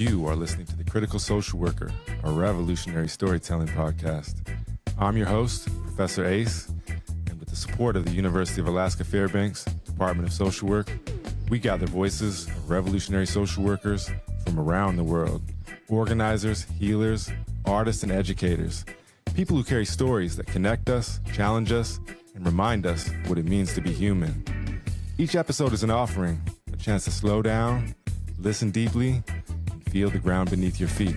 You are listening to The Critical Social Worker, a revolutionary storytelling podcast. I'm your host, Professor Ace, and with the support of the University of Alaska Fairbanks Department of Social Work, we gather voices of revolutionary social workers from around the world, organizers, healers, artists, and educators, people who carry stories that connect us, challenge us, and remind us what it means to be human. Each episode is an offering, a chance to slow down, listen deeply, and feel the ground beneath your feet.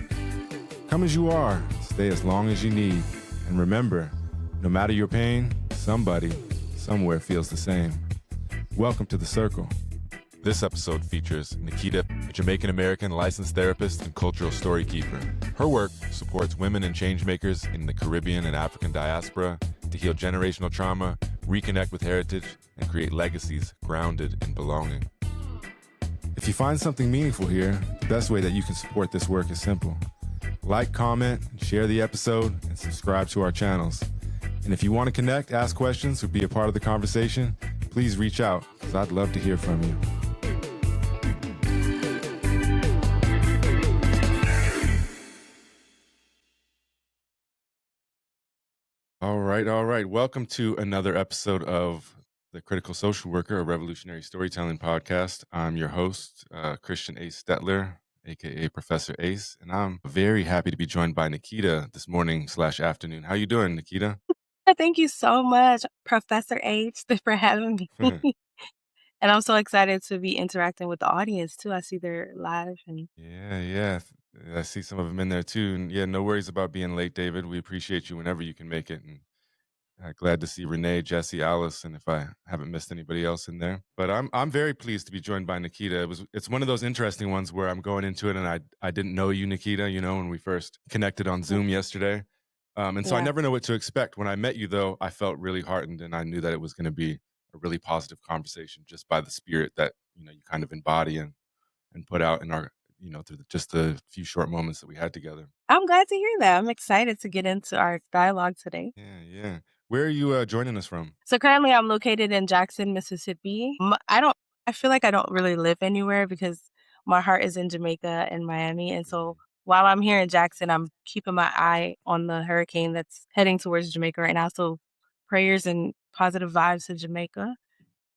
Come as you are, stay as long as you need, and remember, no matter your pain, somebody, somewhere feels the same. Welcome to The Circle. This episode features Niketa, a Jamaican-American licensed therapist and cultural storykeeper. Her work supports women and changemakers in the Caribbean and African diaspora to heal generational trauma, reconnect with heritage, and create legacies grounded in belonging. If you find something meaningful here, the best way that you can support this work is simple. Like, comment, share the episode, and subscribe to our channels. And if you want to connect, ask questions, or be a part of the conversation, please reach out, because I'd love to hear from you. All right. Welcome to another episode of The Critical Social Worker, a revolutionary storytelling podcast. I'm your host, Christian Ace Stetler, aka Professor Ace, and I'm very happy to be joined by Niketa this morning/afternoon. How you doing, Niketa? Thank you so much, Professor H, for having me. And I'm so excited to be interacting with the audience too. I see they're live and Yeah. I see some of them in there too. And yeah, no worries about being late, David. We appreciate you whenever you can make it. And glad to see Renee, Jesse, Alice, and if I haven't missed anybody else in there. But I'm very pleased to be joined by Niketa. It's one of those interesting ones where I'm going into it and I didn't know you, Niketa, when we first connected on Zoom yesterday. So I never know what to expect. When I met you, though, I felt really heartened, and I knew that it was going to be a really positive conversation just by the spirit that you kind of embody and put out in our through just the few short moments that we had together. I'm glad to hear that. I'm excited to get into our dialogue today. Yeah. Where are you joining us from? So currently I'm located in Jackson, Mississippi. I feel like I don't really live anywhere because my heart is in Jamaica and Miami. And so while I'm here in Jackson, I'm keeping my eye on the hurricane that's heading towards Jamaica right now. So prayers and positive vibes to Jamaica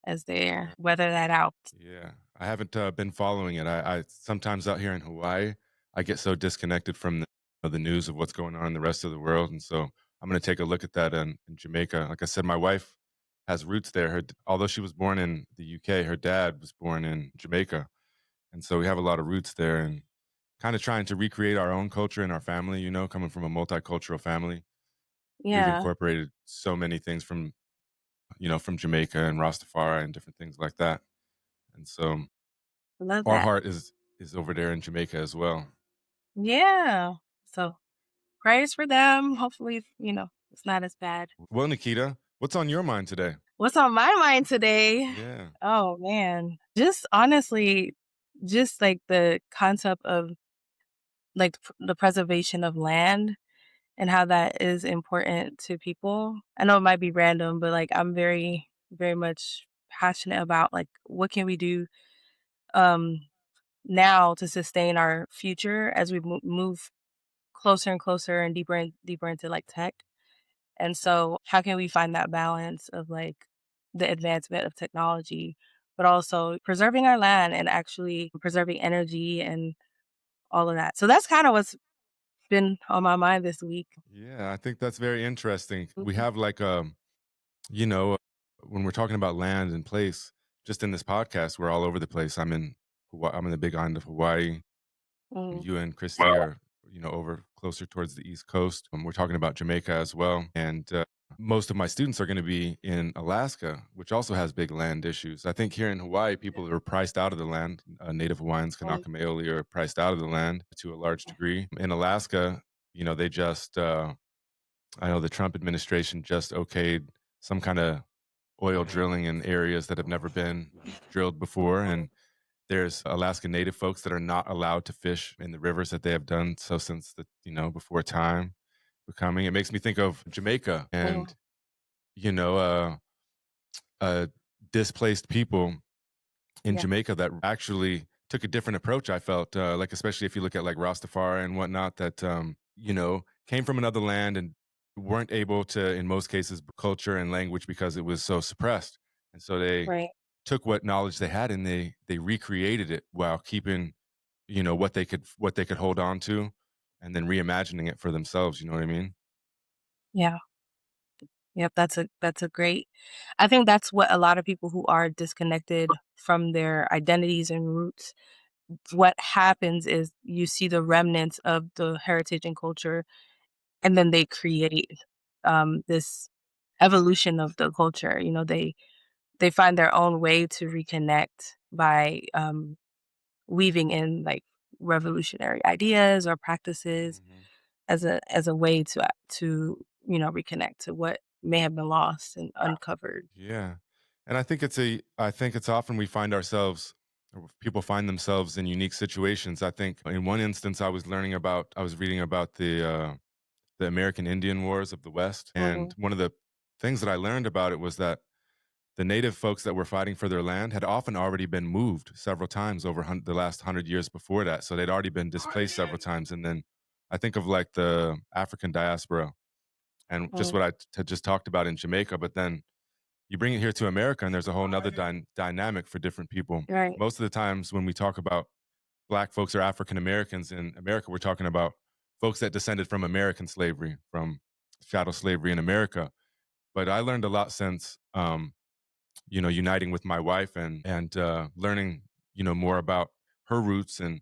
as they weather that out. Yeah, I haven't been following it. I sometimes out here in Hawaii, I get so disconnected from the news of what's going on in the rest of the world. And so I'm going to take a look at that in Jamaica. Like I said, my wife has roots there. Although she was born in the UK, her dad was born in Jamaica. And so we have a lot of roots there and kind of trying to recreate our own culture in our family, coming from a multicultural family. Yeah. We've incorporated so many things from Jamaica and Rastafari and different things like that. And so our heart is over there in Jamaica as well. Yeah. So prayers for them. Hopefully, it's not as bad. Well, Niketa, what's on your mind today? What's on my mind today? Yeah. Oh, man. Just honestly, just like the concept of like the preservation of land and how that is important to people. I know it might be random, but like I'm very, very much passionate about like what can we do now to sustain our future as we move closer and closer and deeper into like tech. And so how can we find that balance of like the advancement of technology, but also preserving our land and actually preserving energy and all of that. So that's kind of what's been on my mind this week. Yeah, I think that's very interesting. We have like, when we're talking about land and place, just in this podcast, we're all over the place. I'm in the big island of Hawaii. You and Christie are, over closer towards the East Coast. We're talking about Jamaica as well. And most of my students are going to be in Alaska, which also has big land issues. I think here in Hawaii, people are priced out of the land. Native Hawaiians, Kanaka Maoli, are priced out of the land to a large degree. In Alaska, they just, I know the Trump administration just okayed some kind of oil drilling in areas that have never been drilled before. And there's Alaska Native folks that are not allowed to fish in the rivers that they have done so since before time becoming. It makes me think of Jamaica and displaced people in Jamaica that actually took a different approach. I felt like, especially if you look at like Rastafari and whatnot, that came from another land and weren't able to, in most cases, culture and language because it was so suppressed, and so they Right. took what knowledge they had and they recreated it while keeping what they could hold on to, and then reimagining it for themselves. You know what I mean? Yeah. Yep, that's a great. I think that's what a lot of people who are disconnected from their identities and roots, what happens is you see the remnants of the heritage and culture, and then they create, this evolution of the culture. They find their own way to reconnect by, weaving in, like, revolutionary ideas or practices Mhm. as a way to reconnect to what may have been lost and uncovered. Yeah. And I think it's often we find ourselves, or people find themselves in unique situations. I think in one instance I was reading about the American Indian Wars of the West, and Mhm. one of the things that I learned about it was that the native folks that were fighting for their land had often already been moved several times over the last 100 years before that. So they'd already been displaced several times. And then I think of like the African diaspora and just Mhm. what I had just talked about in Jamaica, but then you bring it here to America, and there's a whole nother dynamic for different people. Right. Most of the times when we talk about Black folks or African Americans in America, we're talking about folks that descended from American slavery, from chattel slavery in America. But I learned a lot since, uniting with my wife and learning, more about her roots and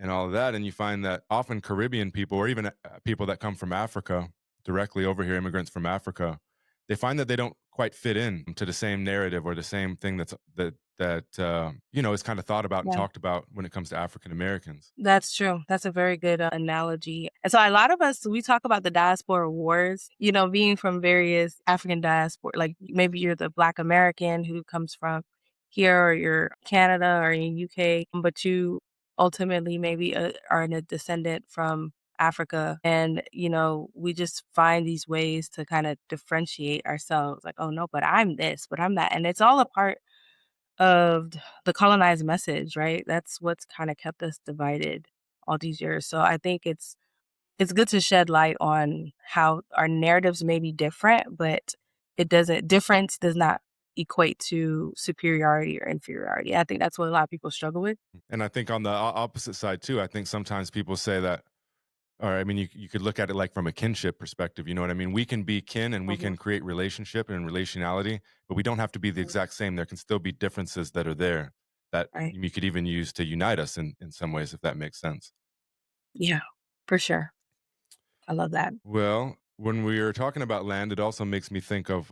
all of that. And you find that often Caribbean people, or even people that come from Africa directly over here, immigrants from Africa, they find that they don't quite fit in to the same narrative or the same thing that is kind of thought about and Yeah. talked about when it comes to African Americans. That's true. That's a very good, analogy. And so a lot of us, we talk about the diaspora wars, being from various African diaspora, like maybe you're the Black American who comes from here, or you're Canada or in UK, but you ultimately maybe, are a descendant from Africa. And, we just find these ways to kind of differentiate ourselves like, oh no, but I'm this, but I'm that. And it's all a part of the colonized message, right? That's what's kinda kept us divided all these years. So I think it's good to shed light on how our narratives may be different, but difference does not equate to superiority or inferiority. I think that's what a lot of people struggle with. And I think on the opposite side too, I think sometimes people say that, or I mean, you could look at it like from a kinship perspective. You know what I mean? We can be kin and we Mhm, can create relationship and relationality, but we don't have to be the mhm, exact same. There can still be differences that are there that right. you could even use to unite us in some ways, if that makes sense. Yeah, for sure. I love that. Well, when we are talking about land, it also makes me think of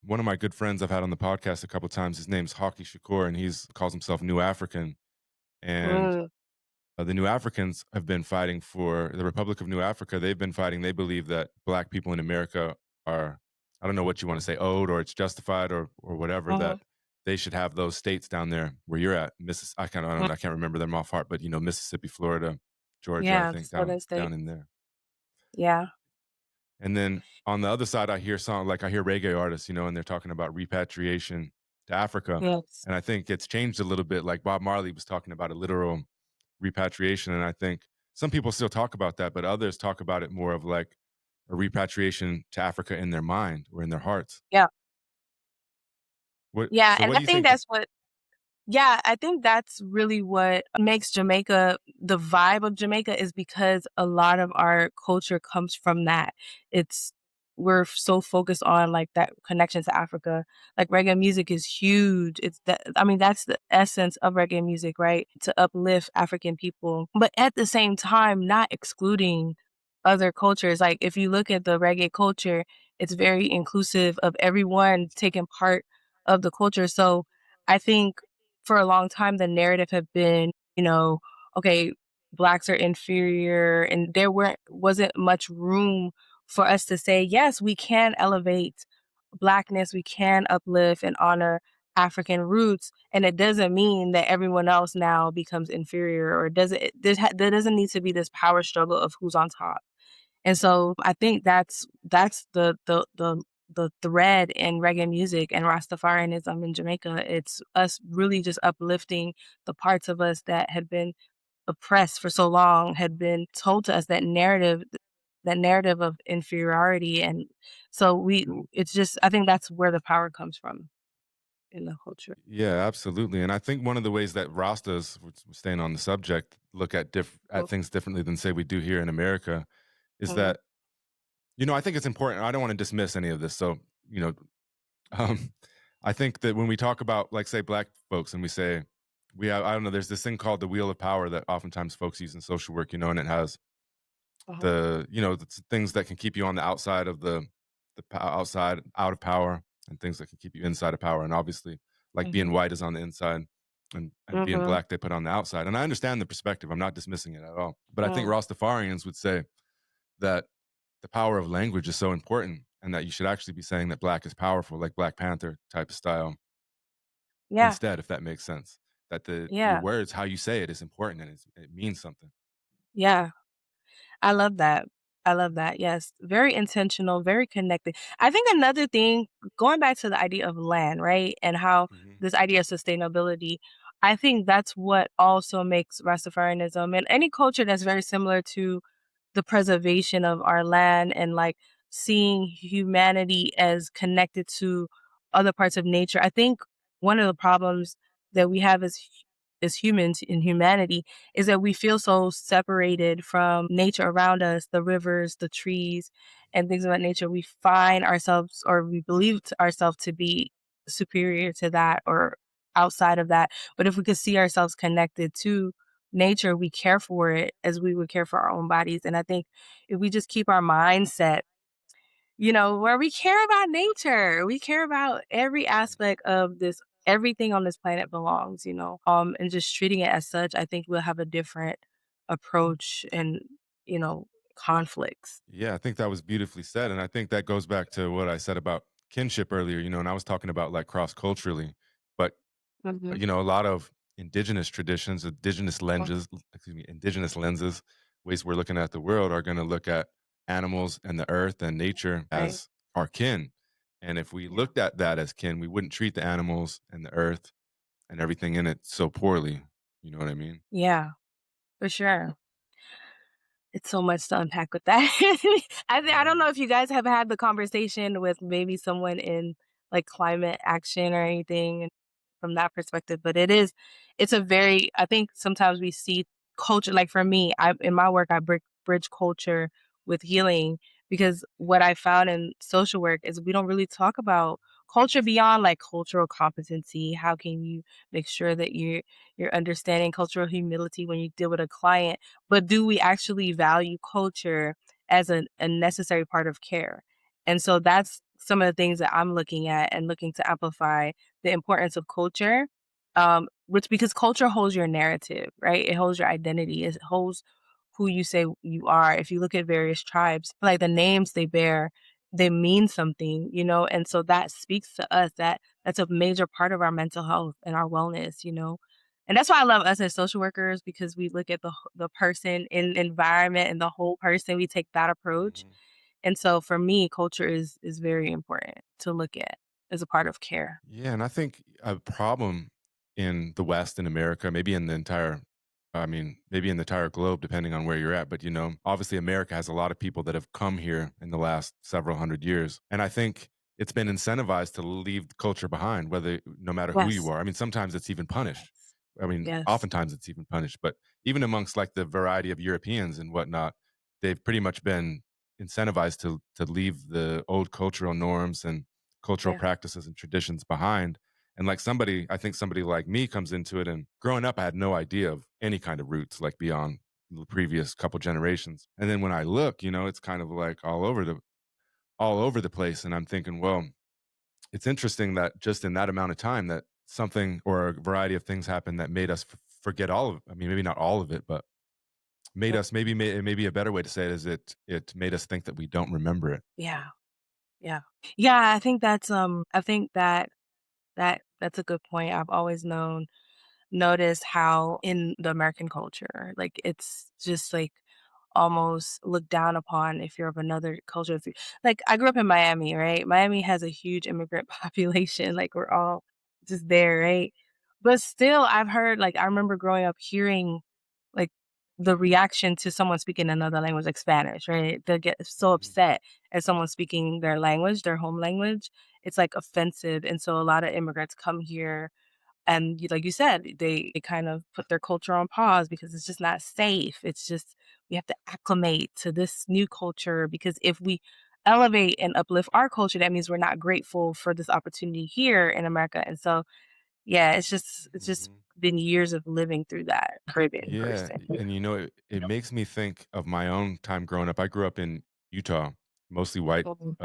one of my good friends I've had on the podcast a couple times. His name's Haki Shakur, and he's calls himself New African. And Mm, the New Africans have been fighting for the Republic of New Africa. They've been fighting. They believe that Black people in America are, I don't know what you want to say, owed or it's justified or whatever, mhm, that they should have those states down there where you're at. I don't mm. know, I can't remember them off heart, but Mississippi, Florida, Georgia, I Yeah, think Southern down states. in there. Yeah. And then on the other side, I hear reggae artists, and they're talking about repatriation to Africa. Yes. And I think it's changed a little bit. Like Bob Marley was talking about a literal repatriation. And I think some people still talk about that, but others talk about it more of like a repatriation to Africa in their mind or in their hearts. Yeah. Yeah, So and what I do you think think? that's what Yeah, I think that's really what makes Jamaica the vibe of Jamaica, is because a lot of our culture comes from that. It's We're so focused on, like, that connection to Africa. Like, reggae music is huge. That's the essence of reggae music, right? To uplift African people, but at the same time, not excluding other cultures. Like, if you look at the reggae culture, it's very inclusive of everyone taking part of the culture. So, I think for a long time the narrative have been, okay, blacks are inferior, and there wasn't much room for us to say, yes, we can elevate blackness, we can uplift and honor African roots, and it doesn't mean that everyone else now becomes inferior, or there doesn't need to be this power struggle of who's on top. And so I think that's the thread in reggae music and Rastafarianism in Jamaica. It's us really just uplifting the parts of us that had been oppressed for so long, had been told to us that narrative of inferiority. And so it's just, I think that's where the power comes from in the culture. Yeah, absolutely. And I think one of the ways that Rastas, staying on the subject, look at at things differently than say we do here in America is Mm-hmm. that, I think it's important. I don't want to dismiss any of this. So, you know, um, I think that when we talk about, like, say, Black folks, and we say we have, I don't know, there's this thing called the wheel of power that oftentimes folks use in social work, and it has Uh-huh. the things that can keep you on the outside of outside out of power, and things that can keep you inside of power. And obviously, like, being Mm-hmm. white is on the inside, and being Mm-hmm. Black they put on the outside. And I understand the perspective. I'm not dismissing it at all. But I think Mm. Rastafarians would say that the power of language is so important, and that you should actually be saying that Black is powerful, like Black Panther type of style, Yeah. instead, if that makes sense. That your Yeah. words, how you say it, is important, and it means something. Yeah. I love that. I love that. Yes. Very intentional, very connected. I think another thing, going back to the idea of land, right? And how Hmm. this idea of sustainability, I think that's what also makes Rastafarianism and any culture that's very similar to the preservation of our land, and like seeing humanity as connected to other parts of nature. I think one of the problems that we have as humans in humanity is that we feel so separated from nature around us, the rivers, the trees, and things of that nature. We find ourselves, or we believe ourselves to be superior to that or outside of that. But if we could see ourselves connected to nature, we care for it as we would care for our own bodies. And I think if we just keep our mindset, where we care about nature, we care about every aspect of this, everything on this planet belongs, and just treating it as such, I think we'll have a different approach and, you know, conflicts. Yeah, I think that was beautifully said. And I think that goes back to what I said about kinship earlier, and I was talking about, like, cross culturally, but, Hmm. a lot of indigenous traditions, indigenous lenses, ways we're looking at the world are going to look at animals and the earth and nature Right. as our kin. And if we Yeah. looked at that as kin, we wouldn't treat the animals and the earth and everything in it so poorly. You know what I mean? Yeah, for sure. It's so much to unpack with that. I don't Yeah. know if you guys have had the conversation with maybe someone in, like, climate action or anything from that perspective, but it's a very, I think sometimes we see culture, like, for me, I in my work, I bridge culture with healing, because what I found in social work is we don't really talk about culture beyond, like, cultural competency. How can you make sure that you're understanding cultural humility when you deal with a client? But do we actually value culture as a necessary part of care? And so that's some of the things that I'm looking at and looking to amplify the importance of culture, which, because culture holds your narrative, right? It holds your identity. It holds who you say you are. If you look at various tribes, like, the names they bear, they mean something, and so that speaks to us. That's a major part of our mental health and our wellness. And that's why I love us as social workers, because we look at the person in environment and the whole person. We take that approach. Mhm. And so for me, culture is very important to look at as a part of care. Yeah, and I think a problem in the West, in America, maybe in the entire, I mean, maybe in the entire globe, depending on where you're at. But, obviously America has a lot of people that have come here in the last several hundred years. And I think it's been incentivized to leave the culture behind, no matter who you Yes. are. I mean, sometimes it's even punished. Yes. I mean, Yes. oftentimes it's even punished. But even amongst, like, the variety of Europeans and whatnot, they've pretty much been incentivized to leave the old cultural norms and cultural Yeah. practices and traditions behind. And, like, I think somebody like me comes into it, and growing up, I had no idea of any kind of roots, like, beyond the previous couple generations. And then when I look, it's kind of like all over the place. And I'm thinking, well, it's interesting that just in that amount of time that something or a variety of things happened that made us forget all of, I mean, maybe not all of it, but made Yeah. us, maybe a better way to say it is, it made us think that we don't remember it. Yeah. Yeah. Yeah, I think that's a good point. I've always noticed how in the American culture, like, it's just like almost looked down upon if you're of another culture. Like, I grew up in Miami, right? Miami has a huge immigrant population, like, we're all just there, right? But still, I've heard like, I remember growing up hearing, like, the reaction to someone speaking another language, like Spanish, right? They'll get so Mhm. upset at someone speaking their language, their home language. It's, like, offensive, and so a lot of immigrants come here and like you said, they kind of put their culture on pause because it's just not safe. It's just we have to acclimate to this new culture because if we elevate and uplift our culture, that means we're not grateful for this opportunity here in America. And so, yeah, it's just Mhm. been years of living through that Caribbean Yeah, person. and it makes me think of my own time growing up. I grew up in Utah, mostly white, Mhm.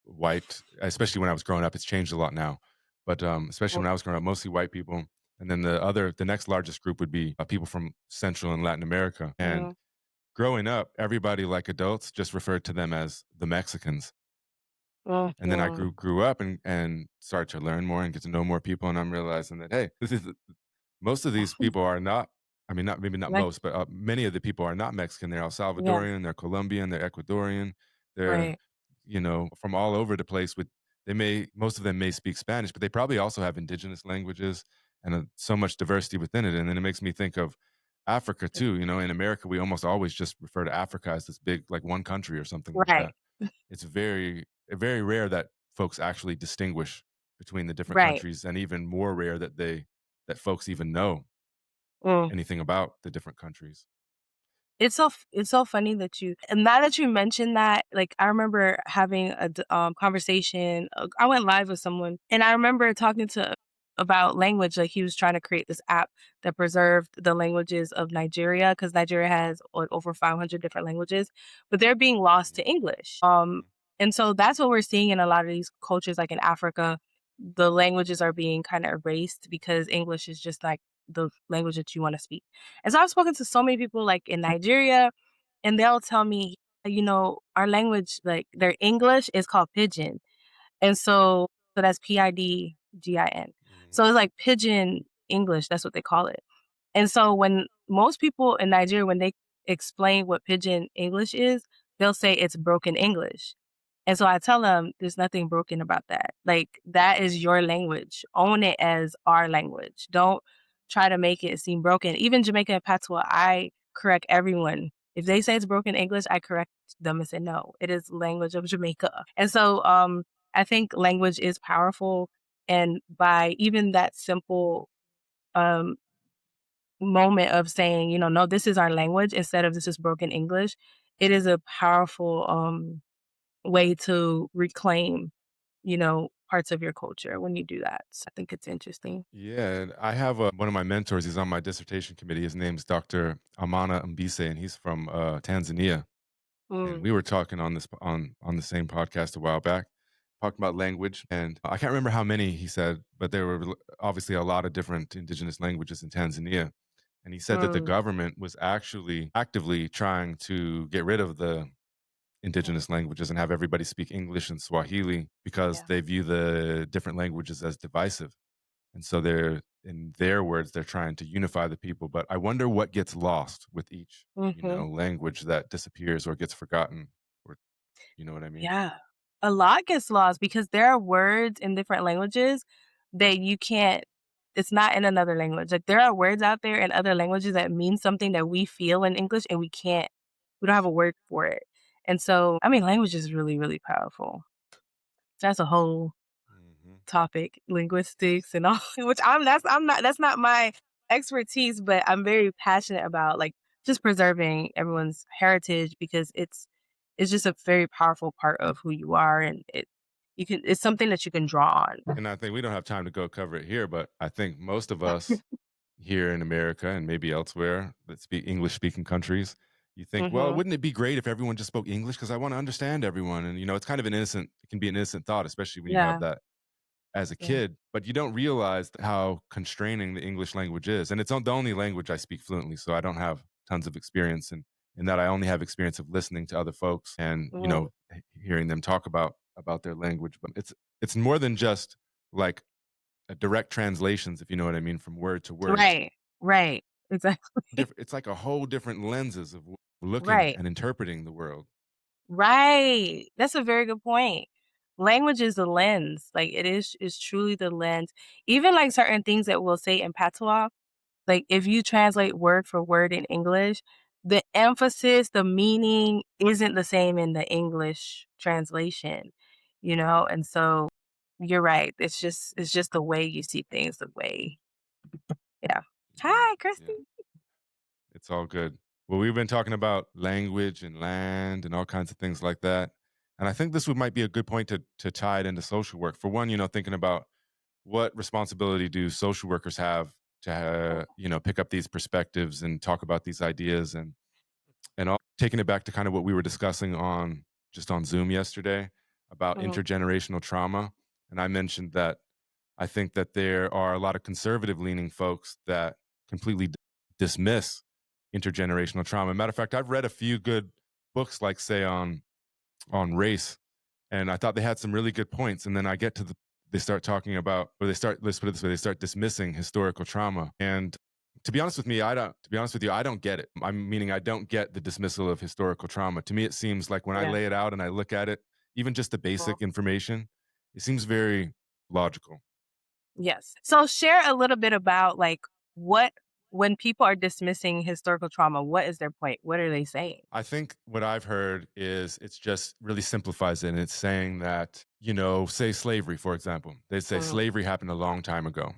white, especially when I was growing up. It's changed a lot now, but especially Mhm. when I was growing up, mostly white people. And then the next largest group would be people from Central and Latin America. And Mhm. growing up, everybody, like adults, just referred to them as the Mexicans. And then I Mhm. grew up and started to learn more and get to know more people, and I'm realizing that, hey, this is most of these people are not, I mean, not maybe not Like, most, but, many of the people are not Mexican. They're El yeah, Salvadorian, they're Colombian, they're Ecuadorian, they're, right, from all over the place with most of them may speak Spanish, but they probably also have indigenous languages and, so much diversity within it, and then it makes me think of Africa too. In America, we almost always just refer to Africa as this big, like, one country or something like right, that. It's very rare that folks actually distinguish between the different right. countries, and even more rare that folks even know Mm. anything about the different countries. It's so funny that you and now that you mentioned that, like, I remember having conversation, I went live with someone, and I remember talking to about language, like, he was trying to create this app that preserved the languages of Nigeria because Nigeria has, like, over 500 different languages, but they're being lost Mhm, to English, mhm, and so that's what we're seeing in a lot of these cultures, like, in Africa, the languages are being kinda erased because English is just, like, the language that you wanna speak. And so I've spoken to so many people like in Nigeria, and they'll tell me, our language, like their English is called pidgin. And so that's Pidgin. mhm, So it's like pidgin English, that's what they call it. And so when most people in Nigeria, when they explain what pidgin English is, they'll say it's broken English. And so I tell them there's nothing broken about that. Like that is your language. Own it as our language. Don't try to make it seem broken. Even Jamaican patois, I correct everyone. If they say it's broken English, I correct them and say no, it is language of Jamaica. And so I think language is powerful, and by even that simple um moment of saying, no, this is our language instead of this is broken English, it is a powerful way to reclaim, parts of your culture when you do that. So I think it's interesting. yeah, and I have, one of my mentors, he's on my dissertation committee, his name's Dr. Amana Mbise, and he's from, Tanzania. And Mm, we were talking on the same podcast a while back, talking about language, and I can't remember how many he said, but there were obviously a lot of different indigenous languages in Tanzania. And he said that the mm, government was actually actively trying to get rid of the mm, indigenous languages and have everybody speak English and Swahili because yeah. they view the different languages as divisive. And so they're, in their words, they're trying to unify the people. But I wonder what gets lost with each, Hmm. language that disappears or gets forgotten, or, you know what I mean? Yeah. A lot gets lost because there are words in different languages that you can't, it's not in another language. Like there are words out there in other languages that mean something that we feel in English and we don't have a word for it. And so, I mean, language is really, really powerful. That's a whole Hmm. topic, linguistics and all, which that's not my expertise, but I'm very passionate about like just preserving everyone's heritage because it's just a very powerful part of who you are, and it's something that you can draw on. And I think we don't have time to go cover it here, but I think most of us here in America and maybe elsewhere that speak English speaking countries, you think, well, Mhm. wouldn't it be great if everyone just spoke English? Because I want to understand everyone. And, it's kind of it can be an innocent thought, especially when you have Yeah. that as a Yeah. kid, but you don't realize how constraining the English language is. And it's the only language I speak fluently. So I don't have tons of experience in that. I only have experience of listening to other folks and, Mhm. hearing them talk about their language. But it's more than just like a direct translations, if you know what I mean, from word to word. Right. Right. Exactly. It's like a whole different lenses of looking Right. and interpreting the world. Right. That's a very good point. Language is the lens. Like it is truly the lens. Even like certain things that we'll say in patois, like if you translate word for word in English, the emphasis, the meaning isn't the same in the English translation, And so you're right. It's just the way you see things, the way. Yeah. Yeah, Hi, Christy. yeah, it's all good. Well, we've been talking about language and land and all kinds of things like that. And I think this might be a good point to tie it into social work. For one, thinking about what responsibility do social workers have to pick up these perspectives and talk about these ideas, and all, taking it back to kind of what we were discussing on Zoom yesterday about Mhm. intergenerational trauma. And I mentioned that I think that there are a lot of conservative leaning folks that completely dismiss intergenerational trauma. Matter of fact, I've read a few good books, like say on race, and I thought they had some really good points. And then I get to they start talking about, or they start, let's put it this way, they start dismissing historical trauma. And to be honest with me, to be honest with you, I don't get it. I'm meaning I don't get the dismissal of historical trauma. To me, it seems like when I Yeah. lay it out and I look at it, even just the Mhm. basic information, it seems very logical. Yes. So share a little bit about like what when people are dismissing historical trauma, what is their point? What are they saying? I think what I've heard is it's just really simplifies it. And it's saying that, say slavery, for example, they say Mhm. slavery happened a long time ago.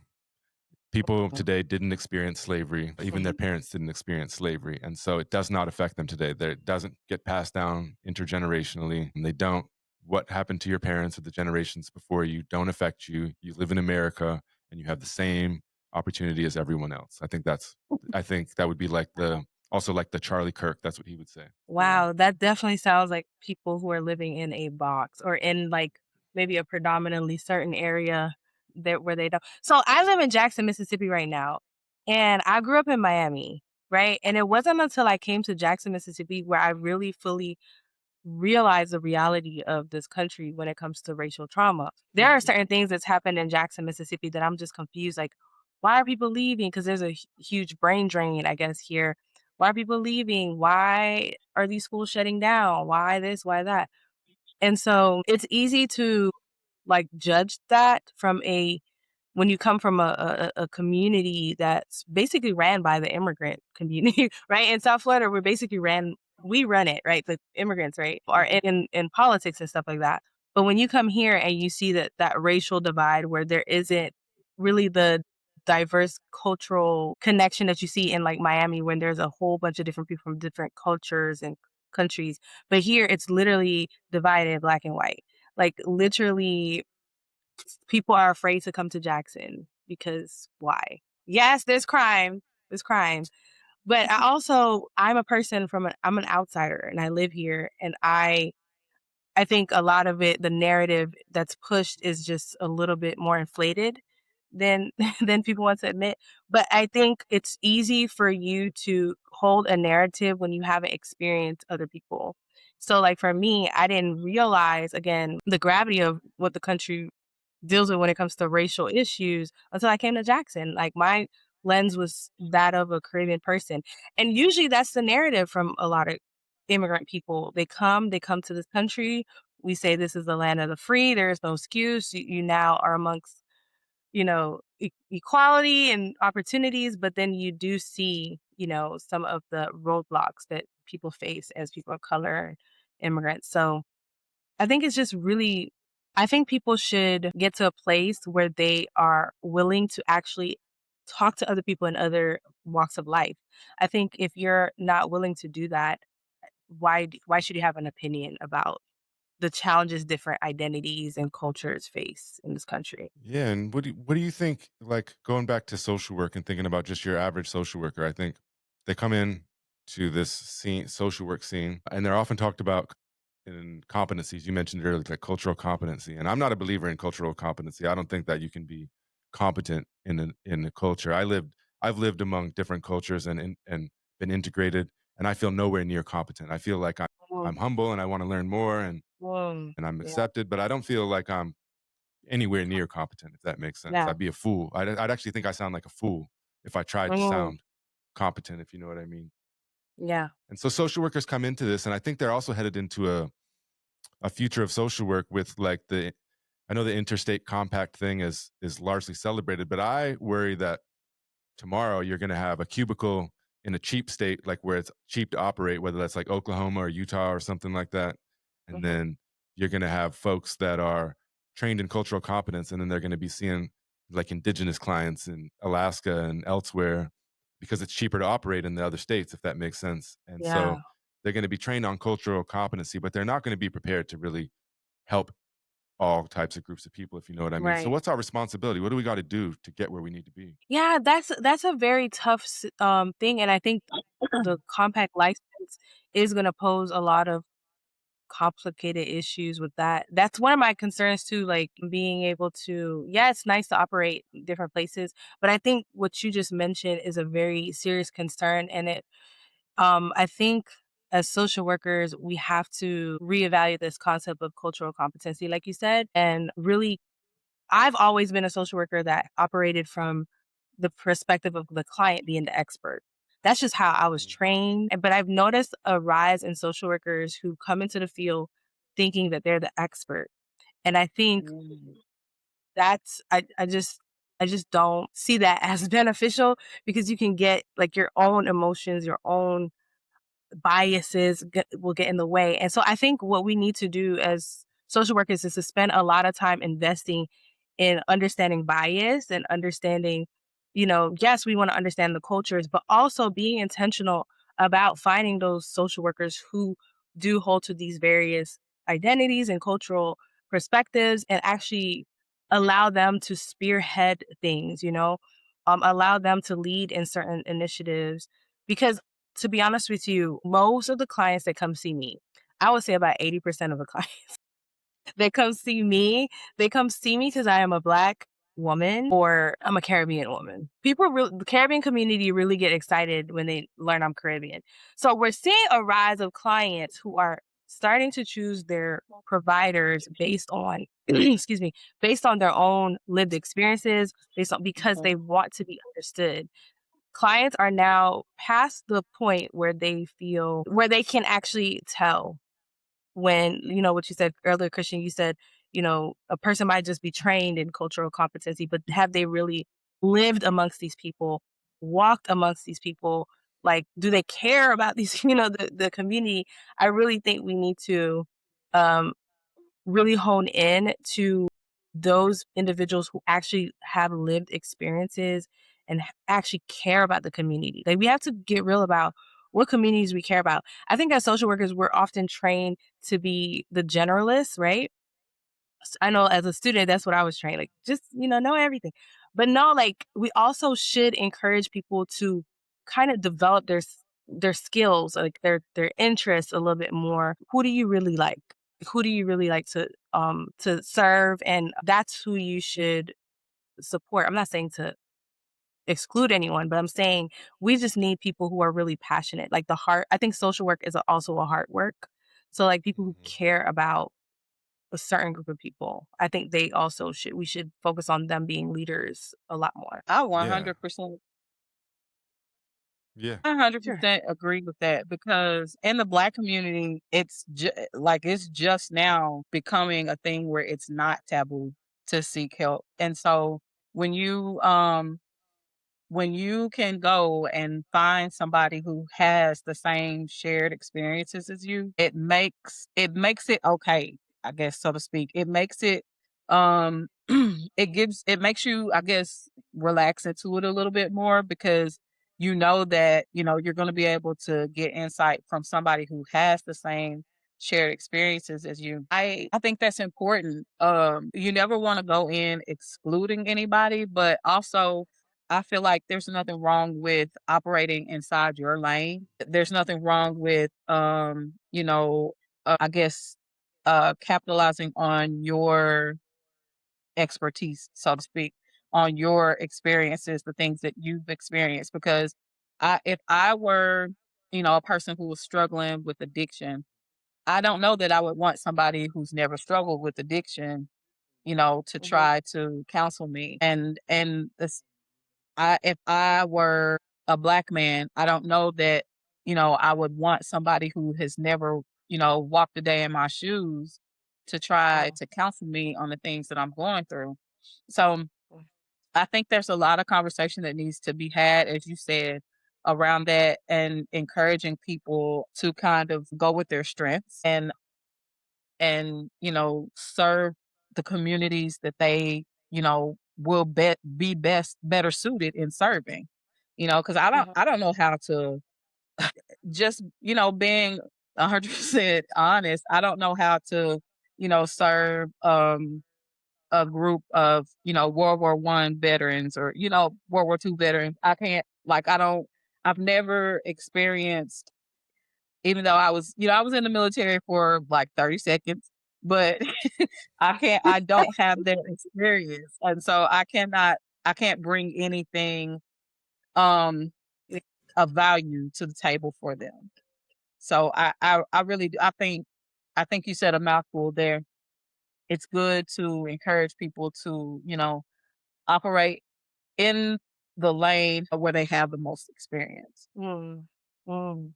People of Mhm. today didn't experience slavery. Even their Mhm. parents didn't experience slavery. And so it does not affect them today. It doesn't get passed down intergenerationally. And they don't, what happened to your parents or the generations before you don't affect you. You live in America and you have the same opportunity as everyone else. I think that would be like also like the Charlie Kirk. That's what he would say. Wow, that definitely sounds like people who are living in a box or in like maybe a predominantly certain area that where they don't. So I live in Jackson, Mississippi right now, and I grew up in Miami, right? And it wasn't until I came to Jackson, Mississippi where I really fully realize the reality of this country when it comes to racial trauma. There are certain things that's happened in Jackson, Mississippi that I'm just confused. Like, why are people leaving? Because there's a huge brain drain, I guess, here. Why are people leaving? Why are these schools shutting down? Why this? Why that? And so it's easy to like judge that from a when you come from a community that's basically ran by the immigrant community, right? In South Florida, we run it, right? The immigrants, right, are in politics and stuff like that. But when you come here and you see that racial divide where there isn't really the diverse cultural connection that you see in like Miami when there's a whole bunch of different people from different cultures and countries. But here it's literally divided black and white. Like literally people are afraid to come to Jackson because why? Yes, there's crime. There's crime. But I'm a person I'm an outsider and I live here and I think a lot of it, the narrative that's pushed is just a little bit more inflated than than people want to admit. But I think it's easy for you to hold a narrative when you haven't experienced other people. So like for me, I didn't realize again the gravity of what the country deals with when it comes to racial issues until I came to Jackson. Like my lens was that of a Caribbean person. And usually that's the narrative from a lot of immigrant people. They come to this country. We say this is the land of the free. There is no excuse. You now are amongst, equality and opportunities, but then you do see, some of the roadblocks that people face as people of color, immigrants. So I think it's just really I think people should get to a place where they are willing to actually talk to other people in other walks of life. I think if you're not willing to do that, why should you have an opinion about the challenges different identities and cultures face in this country? Yeah, and what do you think? Like going back to social work and thinking about just your average social worker, I think they come in to this scene, social work scene, and they're often talked about in competencies. You mentioned earlier, like cultural competency, and I'm not a believer in cultural competency. I don't think that you can be competent in a culture. I've lived among different cultures and been integrated, and I feel nowhere near competent. I feel like I'm Mm, humble and I want to learn more and I'm yeah. accepted, but I don't feel like I'm anywhere near competent, if that makes sense. Yeah. I'd be a fool. I'd actually think I sound like a fool if I tried to Mm, sound competent, if you know what I mean. Yeah. And so social workers come into this, and I think they're also headed into a future of social work with like I know the interstate compact thing is largely celebrated, but I worry that tomorrow you're going to have a cubicle in a cheap state, like where it's cheap to operate, whether that's like Oklahoma or Utah or something like that. And then you're going to have folks that are trained in cultural competence, and then they're going to be seeing like indigenous clients in Alaska and elsewhere because it's cheaper to operate in the other states, if that makes sense. And Yeah. so they're going to be trained on cultural competency, but they're not going to be prepared to really help all types of groups of people, if you know what I mean. So Right. what's our responsibility? What do we got to do to get where we need to be? Yeah, that's a very tough thing, and I think the compact license is gonna pose a lot of complicated issues with that. That's one of my concerns too, like being able to, yeah, it's nice to operate in different places, but I think what you just mentioned is a very serious concern. And I think as social workers, we have to reevaluate this concept of cultural competency, like you said, and really, I've always been a social worker that operated from the perspective of the client being the expert. That's just how I was trained. But I've noticed a rise in social workers who come into the field thinking that they're the expert. And I think that's I just don't see that as beneficial, because you can get like your own emotions, your own biases will get in the way. And so I think what we need to do as social workers is to spend a lot of time investing in understanding bias and understanding, yes, we want to understand the cultures, but also being intentional about finding those social workers who do hold to these various identities and cultural perspectives, and actually allow them to spearhead things, allow them to lead in certain initiatives. Because to be honest with you, most of the clients that come see me, I would say about 80% of the clients that come see me, they come see me because I am a Black woman or I'm a Caribbean woman. The Caribbean community really get excited when they learn I'm Caribbean. So we're seeing a rise of clients who are starting to choose their providers based on, excuse me, based on their own lived experiences, because they want to be understood. Clients are now past the point where they feel where they can actually tell when, what you said earlier, Christian, you said, a person might just be trained in cultural competency, but have they really lived amongst these people, walked amongst these people? Like, do they care about these, the community? I really think we need to um, really hone in to those individuals who actually have lived experiences and actually care about the community. Like, we have to get real about what communities we care about. I think as social workers, we're often trained to be the generalists, right? I know as a student, that's what I was trained, like, just, know everything. But no, like, we also should encourage people to kind of develop their skills, like their interests a little bit more. Who do you really like? Who do you really like to serve? And that's who you should support. I'm not saying to exclude anyone, but I'm saying we just need people who are really passionate. Like, I think social work is also a heart work. So like people who care about a certain group of people, I think we should focus on them being leaders a lot more. I Yeah. 100%, Yeah. I Sure. 100% agree with that, because in the Black community, it's just now becoming a thing where it's not taboo to seek help. And so when you when you can go and find somebody who has the same shared experiences as you, it makes it okay, I guess, so to speak. It makes it it makes you, I guess, relax into it a little bit more, because you know that, you're going to be able to get insight from somebody who has the same shared experiences as you. I think that's important. You never want to go in excluding anybody, but also I feel like there's nothing wrong with operating inside your lane. There's nothing wrong with, I guess, capitalizing on your expertise, so to speak, on your experiences, the things that you've experienced. Because if I were, a person who was struggling with addiction, I don't know that I would want somebody who's never struggled with addiction, to Hmm. try to counsel me. And if I were a Black man, I don't know that, I would want somebody who has never, walked a day in my shoes to try to counsel me on the things that I'm going through. So I think there's a lot of conversation that needs to be had, as you said, around that, and encouraging people to kind of go with their strengths and serve the communities that they will be better suited in serving. Because I don't know how to just being 100% honest. I don't know how to serve a group of World War I veterans, or World War II veterans. I can't, like, I've never experienced, even though I was in the military for like 30 seconds, but I don't have that experience. And so I can't bring anything um of value to the table for them. So I really do. I think you said a mouthful there. It's good to encourage people to, operate in the lane of where they have the most experience. Mm, mm.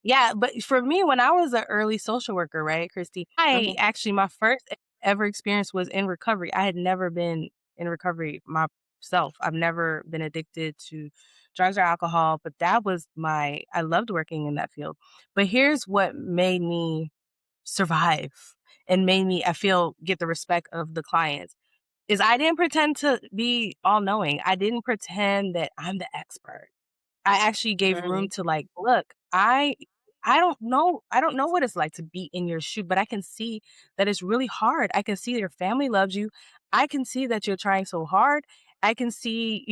Yeah, but for me, when I was an early social worker, right, Christy, Mhm. my first ever experience was in recovery. I had never been in recovery myself. I've never been addicted to drugs or alcohol, but I loved working in that field. But here's what made me survive and made me, I feel, get the respect of the clients is I didn't pretend to be all knowing. I didn't pretend that I'm the expert. I actually gave room Mhm. to, like, look, I don't know what it's like to be in your shoe, but I can see that it's really hard. I can see your family loves you. I can see that you're trying so hard. I can see,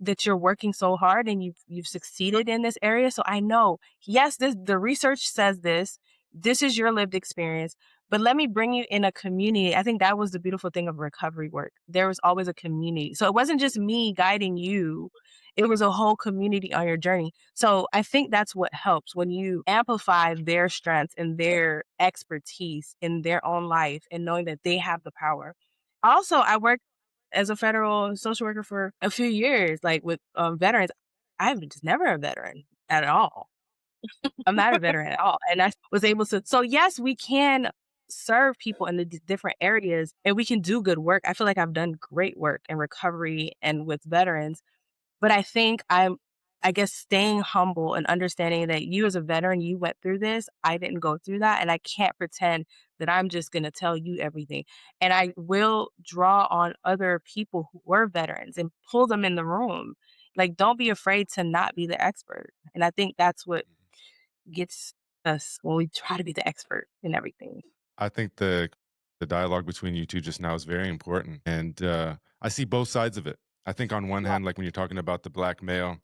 that you're working so hard and you've succeeded in this area. So I know, yes, the research says this. This is your lived experience. But let me bring you in a community. I think that was the beautiful thing of recovery work. There was always a community. So it wasn't just me guiding you, it was a whole community on your journey. So I think that's what helps when you amplify their strengths and their expertise in their own life and knowing that they have the power. Also, I worked as a federal social worker for a few years, like with veterans. I'm just never a veteran at all. I'm not a veteran at all. And I was able to, so yes, we can serve people in the different areas and we can do good work. I feel like I've done great work in recovery and with veterans, but I think I guess staying humble and understanding that you as a veteran, you went through this. I didn't go through that. And I can't pretend that I'm just going to tell you everything. And I will draw on other people who were veterans and pull them in the room. Like, don't be afraid to not be the expert. And I think that's what gets us when we try to be the expert in everything. I think the dialogue between you two just now is very important, and I see both sides of it. I think on one Yeah. hand, like when you're talking about the black male,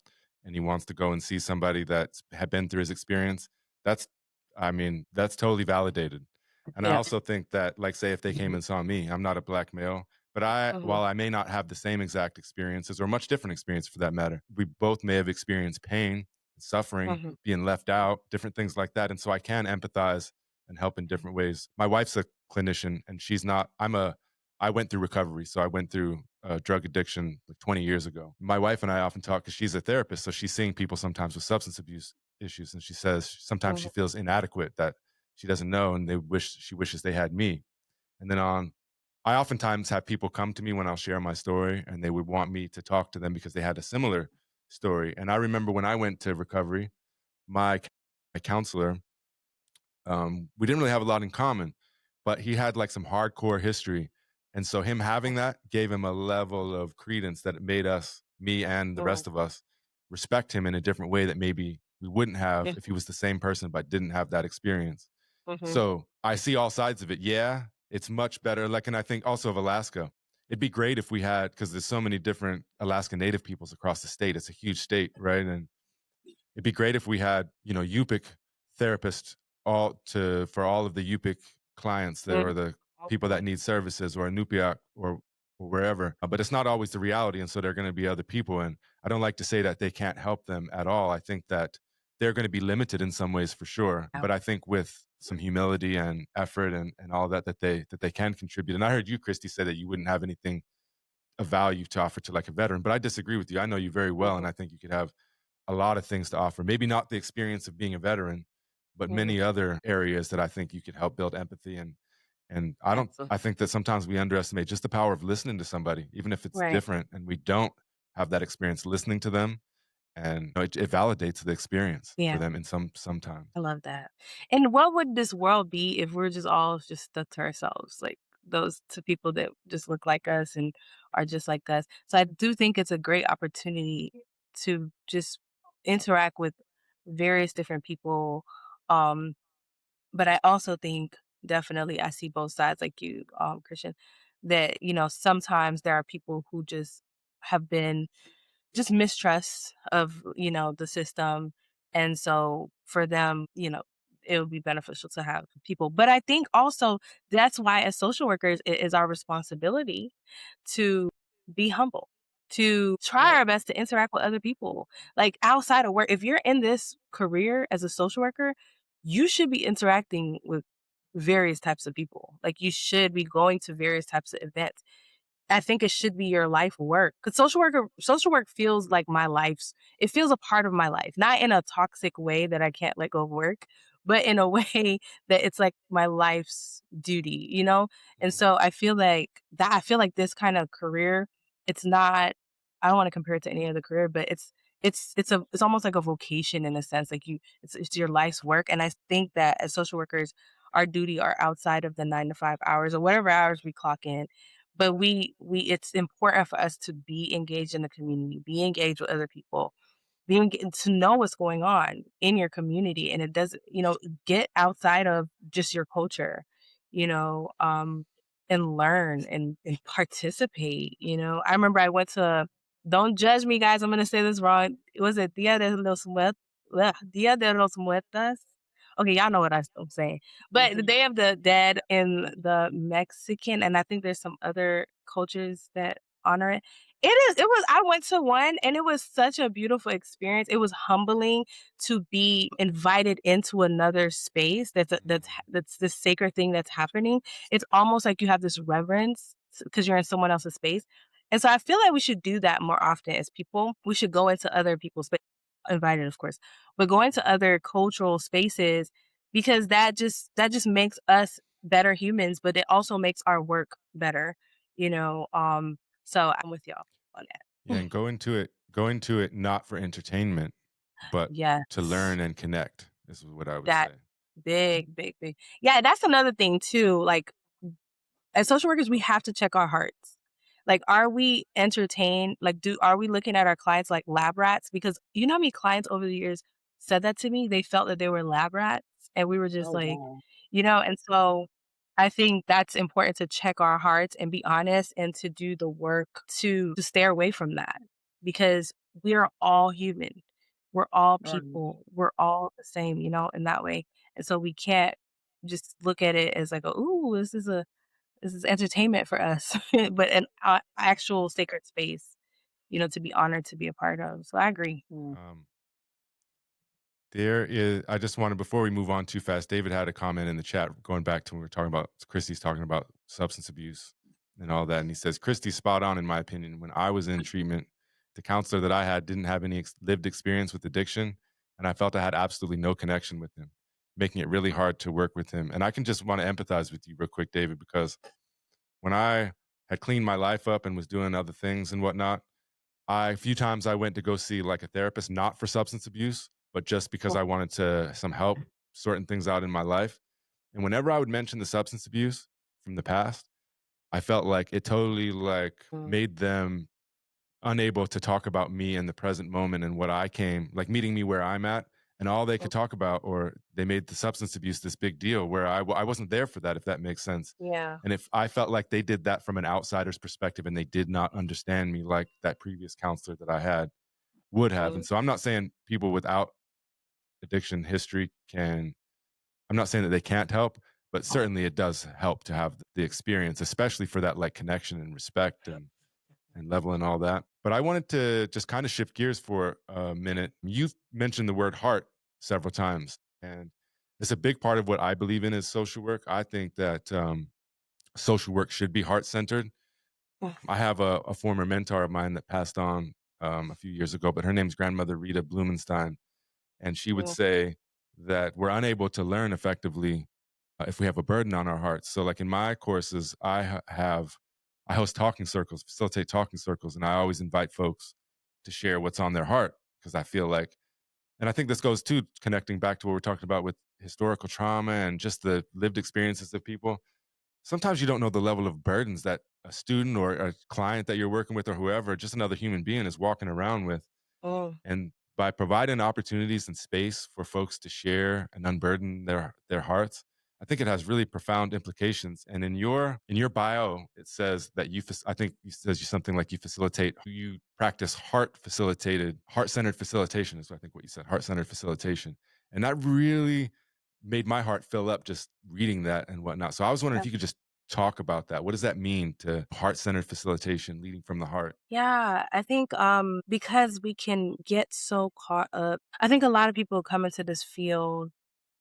and he wants to go and see somebody that's had been through his experience, that's, I mean, that's totally validated. And I Yeah. also think that, like, say if they came and saw me, I'm not a black male, but Mhm. while I may not have the same exact experiences or much different experience for that matter, we both may have experienced pain, suffering, Mhm. being left out, different things like that, and so I can empathize and help in different ways. My wife's a clinician, and she's not. I went through recovery, so I went through drug addiction like 20 years ago. My wife and I often talk because she's a therapist, so she's seeing people sometimes with substance abuse issues, and she says sometimes she Mhm. feels inadequate, that she doesn't know, and she wishes they had me. And then I oftentimes have people come to me when I'll share my story, and they would want me to talk to them because they had a similar story. And I remember when I went to recovery, my my counselor, we didn't really have a lot in common, but he had like some hardcore history. And so him having that gave him a level of credence that it made us, me and the Mhm. rest of us, respect him in a different way that maybe we wouldn't have if he was the same person but didn't have that experience. Mhm. So I see all sides of it. Yeah, it's much better. Like, and I think also of Alaska, it'd be great if we had, because there's so many different Alaska Native peoples across the state. It's a huge state, right? And it'd be great if we had, Yupik therapists for all of the Yupik clients that Mhm. or the people that need services, or Inupiaq or wherever. But it's not always the reality, and so there are going to be other people. And I don't like to say that they can't help them at all. I think that they're going to be limited in some ways for sure. Yeah. But I think with some humility and effort and all that they can contribute. And I heard you, Christy, say that you wouldn't have anything of value to offer to like a veteran, but I disagree with you. I know you very well, and Mhm. I think you could have a lot of things to offer. Maybe not the experience of being a veteran, but many other areas that I think you could help build empathy. And I think that sometimes we underestimate just the power of listening to somebody, even if it's Right. different and we don't have that experience, listening to them, and it validates the experience for Yeah. them in sometimes. I love that. And what would this world be if we're just all just stuck to ourselves, like those to people that just look like us and are just like us? So I do think it's a great opportunity to just interact with various different people. Um, but I also think definitely I see both sides, like you, Christian, that sometimes there are people who just have been just mistrust of, the system. And so for them, it would be beneficial to have people. But I think also that's why as social workers, it is our responsibility to be humble, to try our best to interact with other people. Like outside of work, if you're in this career as a social worker, you should be interacting with various types of people. Like you should be going to various types of events. I think it should be your life work. Because social work feels like it feels a part of my life. Not in a toxic way that I can't let go of work, but in a way that it's like my life's duty, you know? And so I feel like this kind of career, it's not, I don't want to compare it to any other career, but it's almost like a vocation in a sense. Like it's your life's work. And I think that as social workers, our duty are outside of the 9 to 5 hours or whatever hours we clock in, but it's important for us to be engaged in the community, be engaged with other people, to know what's going on in your community. And it doesn't, get outside of just your culture, you know, um, and learn and participate. I remember I went to, don't judge me, guys, I'm gonna say this wrong. Was it Dia de los Muertos? Okay, y'all know what I'm saying. But the Day of the Dead in the Mexican, and I think there's some other cultures that honor it. I went to one and it was such a beautiful experience. It was humbling to be invited into another space that's this sacred thing that's happening. It's almost like you have this reverence because you're in someone else's space. And so I feel like we should do that more often as people. We should go into other people's space, invited, of course, but go into other cultural spaces because that just makes us better humans, but it also makes our work better, you know. So I'm with y'all on that. Yeah, and go into it not for entertainment, but to Yes. learn and connect, is what I would That say. big, big, big. Yeah, that's another thing too. Like as social workers, we have to check our hearts. Like, are we entertained? Like, are we looking at our clients like lab rats? Because you know how many clients over the years said that to me? They felt that they were lab rats. And we were just Oh, like, wow. and so I think that's important to check our hearts and be honest and to do the work to stay away from that because we are all human. We're all Right. people. We're all the same, in that way. And so we can't just look at it as like, ooh, this is entertainment for us, but an actual sacred space, to be honored to be a part of. So I agree. Mm. Um, I just wanted, before we move on too fast, David had a comment in the chat going back to when we were talking about, Christie's talking about substance abuse and all that. And he says, Christie's spot on, in my opinion. When I was in treatment, the counselor that I had didn't have any lived experience with addiction. And I felt I had absolutely no connection with him, making it really hard to work with him. And I can just want to empathize with you real quick, David, because when I had cleaned my life up and was doing other things and whatnot, a few times I went to go see like a therapist, not for substance abuse, but just because I wanted some help sorting things out in my life. And whenever I would mention the substance abuse from the past, I felt like it totally like Mm. made them unable to talk about me in the present moment and what I came, like meeting me where I'm at. And all they could talk about, or they made the substance abuse this big deal where I wasn't there for that, if that makes sense. Yeah. And if I felt like they did that from an outsider's perspective and they did not understand me like that previous counselor that I had would have. And so I'm not saying people without addiction history I'm not saying that they can't help, but certainly it does help to have the experience, especially for that like connection and respect and level and all that. But I wanted to just kind of shift gears for a minute. You've mentioned the word heart several times, and it's a big part of what I believe in is social work. I think that social work should be heart centered. I have a former mentor of mine that passed on a few years ago, but her name's Grandmother Rita Blumenstein. And she would Mm. say that we're unable to learn effectively if we have a burden on our hearts. So, like in my courses, I host talking circles, facilitate talking circles, and I always invite folks to share what's on their heart because I feel like, and I think this goes to connecting back to what we're talking about with historical trauma and just the lived experiences of people. Sometimes you don't know the level of burdens that a student or a client that you're working with or whoever, just another human being is walking around with. Mm. And by providing opportunities and space for folks to share and unburden their hearts, I think it has really profound implications. And in your bio, it says that I think it says you something like you practice heart-centered facilitation is I think what you said, heart-centered facilitation. And that really made my heart fill up just reading that and whatnot. So I was wondering if you could just talk about that. What does that mean to heart-centered facilitation, leading from the heart? Yeah, I think because we can get so caught up. I think a lot of people come into this field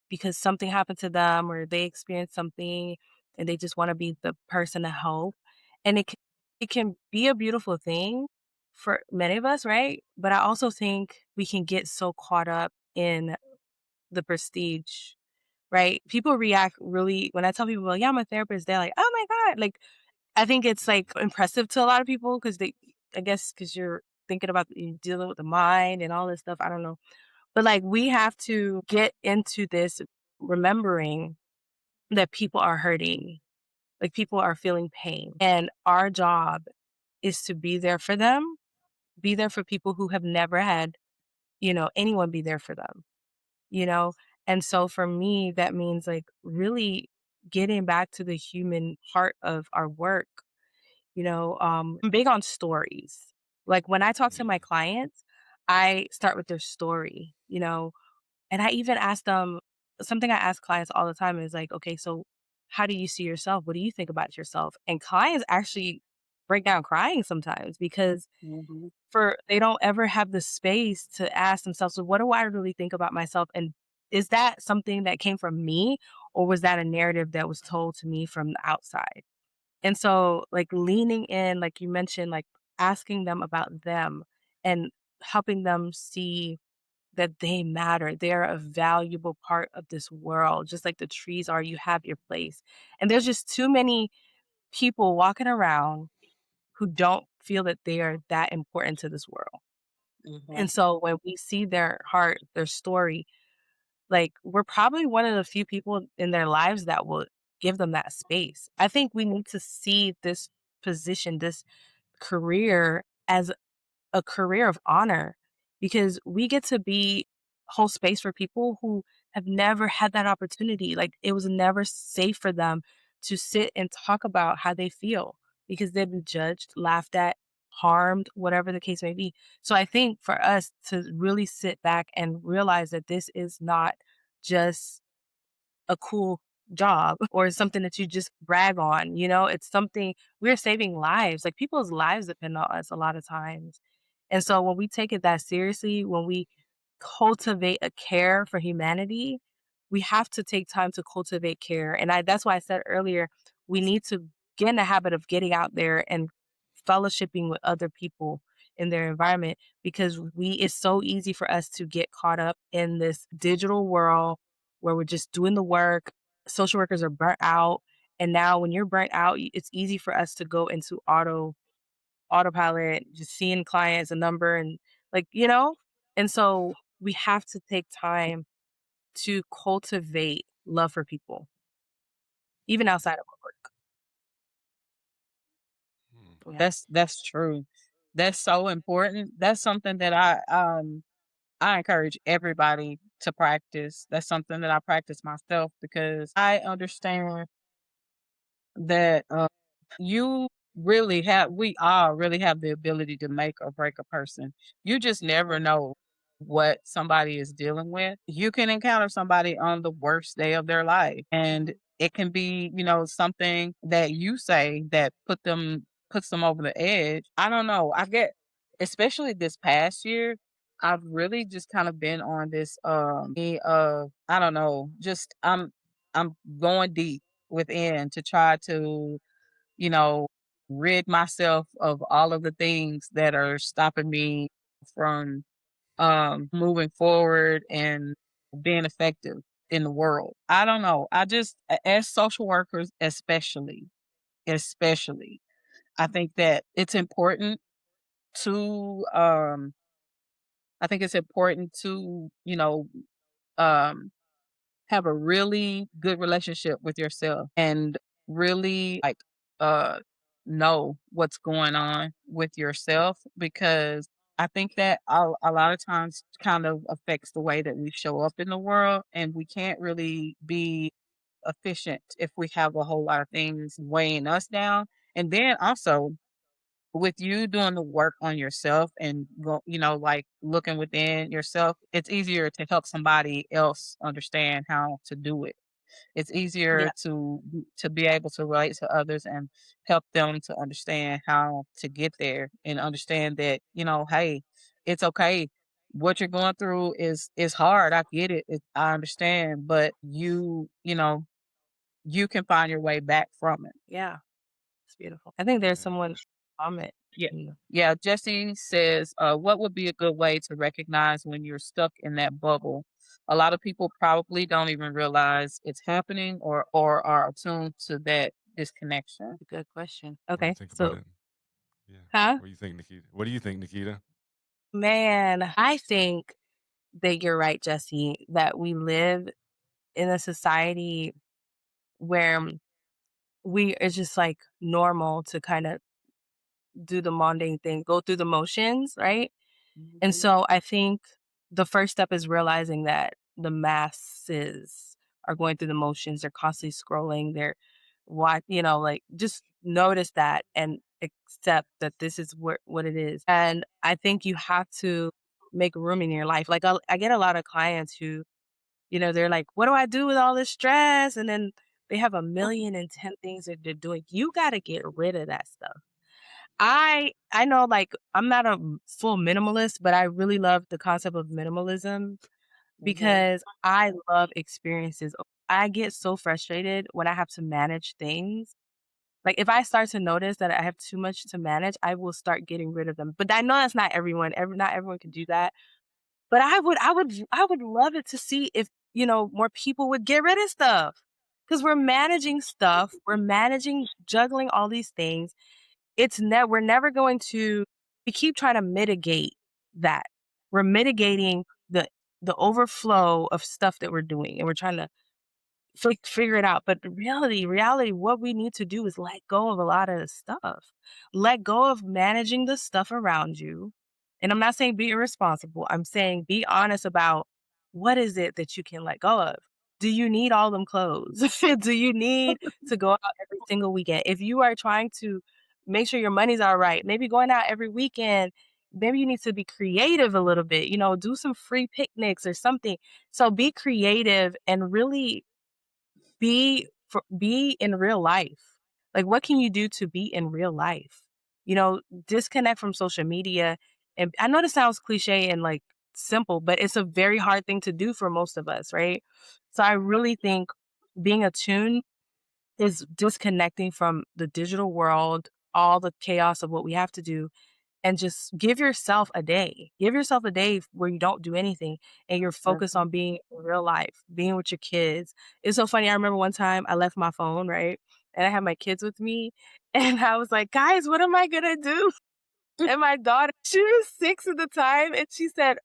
because something happened to them or they experienced something and they just want to be the person to help. And it can be a beautiful thing for many of us, right? But I also think we can get so caught up in the prestige, right? People react really when I tell people, well, yeah, I'm a therapist, they're like, oh my God. Like I think it's like impressive to a lot of people because I guess because you're thinking about you dealing with the mind and all this stuff. I don't know. But like we have to get into this remembering that people are hurting, like people are feeling pain. And our job is to be there for them, be there for people who have never had, anyone be there for them, you know? And so for me, that means like really getting back to the human heart of our work. I'm big on stories. Like when I talk to my clients, I start with their story, and I even ask them something I ask clients all the time is like, okay, so how do you see yourself? What do you think about yourself? And clients actually break down crying sometimes because Mhm. they don't ever have the space to ask themselves, so what do I really think about myself? And is that something that came from me or was that a narrative that was told to me from the outside? And so, like, leaning in, like you mentioned, like, asking them about them and helping them see that they matter. They're a valuable part of this world, just like the trees are, you have your place. And there's just too many people walking around who don't feel that they are that important to this world. Mhm. And so when we see their heart, their story, like, we're probably one of the few people in their lives that will give them that space. I think we need to see this position, this career as a career of honor because we get to be whole space for people who have never had that opportunity. Like it was never safe for them to sit and talk about how they feel because they'd be judged, laughed at, harmed, whatever the case may be. So I think for us to really sit back and realize that this is not just a cool job or something that you just brag on, it's something we're saving lives. Like people's lives depend on us a lot of times. And so when we take it that seriously, when we cultivate a care for humanity, we have to take time to cultivate care. And that's why I said earlier, we need to get in the habit of getting out there and fellowshipping with other people in their environment because it's so easy for us to get caught up in this digital world where we're just doing the work. Social workers are burnt out. And now when you're burnt out, it's easy for us to go into autopilot, just seeing clients, a number and like, and so we have to take time to cultivate love for people, even outside of work. Hmm. Yeah. That's true. That's so important. That's something that I encourage everybody to practice. That's something that I practice myself because I understand that you we all really have the ability to make or break a person. You just never know what somebody is dealing with. You can encounter somebody on the worst day of their life, and it can be, something that you say that puts them over the edge. I don't know. I get, especially this past year, I've really just kind of been on this I don't know, just I'm going deep within to try to, you know, rid myself of all of the things that are stopping me from moving forward and being effective in the world. I don't know. I just, as social workers, especially, I think that it's important to, I think it's important to, um, have a really good relationship with yourself and really like uh know what's going on with yourself, because I think that a lot of times kind of affects the way that we show up in the world, and we can't really be efficient if we have a whole lot of things weighing us down. And then also with you doing the work on yourself and like looking within yourself, it's easier to help somebody else understand how to do it. It's Yeah. easier to be able to relate to others and help them to understand how to get there, and understand that, hey, it's okay. What you're going through is hard. I get it. I understand, but you can find your way back from it. Yeah. It's beautiful. I think there's Yeah. someone comment. Yeah. in the- Yeah. Jesse says, what would be a good way to recognize when you're stuck in that bubble? A lot of people probably don't even realize it's happening, or are attuned to that disconnection. Good question. What do you Okay. think about So, it? Yeah. huh? What do you think, Nikita? What do you think, Nikita? Man, I think that you're right, Jesse, that we live in a society where it's just like normal to kind of do the mundane thing, go through the motions, right? And Mhm. so I think the first step is realizing that the masses are going through the motions. They're constantly scrolling. They're like just notice that and accept that this is what it is. And I think you have to make room in your life. Like I get a lot of clients who, they're like, what do I do with all this stress? And then they have 1,000,010 things that they're doing. You got to get rid of that stuff. I know, like, I'm not a full minimalist, but I really love the concept of minimalism Mhm. because I love experiences. I get so frustrated when I have to manage things. Like, if I start to notice that I have too much to manage, I will start getting rid of them. But I know that's not everyone. Not everyone can do that. But I would love it to see if, more people would get rid of stuff. Because we're managing stuff, we're managing, juggling all these things. We're never going to. We keep trying to mitigate that. We're mitigating the overflow of stuff that we're doing, and we're trying to figure it out. But the reality, what we need to do is let go of a lot of stuff. Let go of managing the stuff around you. And I'm not saying be irresponsible. I'm saying be honest about what is it that you can let go of. Do you need all them clothes? Do you need to go out every single weekend? If you are trying to make sure your money's all right, maybe going out every weekend, maybe you need to be creative a little bit, do some free picnics or something. So be creative and really be in real life. Like, what can you do to be in real life? Disconnect from social media. And I know this sounds cliche and like simple, but it's a very hard thing to do for most of us, right? So I really think being attuned is disconnecting from the digital world, all the chaos of what we have to do, and just give yourself a day. Give yourself a day where you don't do anything and you're focused Mhm. on being in real life, being with your kids. It's so funny. I remember one time I left my phone, right? And I had my kids with me. And I was like, guys, what am I going to do? And my daughter, she was 6 at the time. And she said,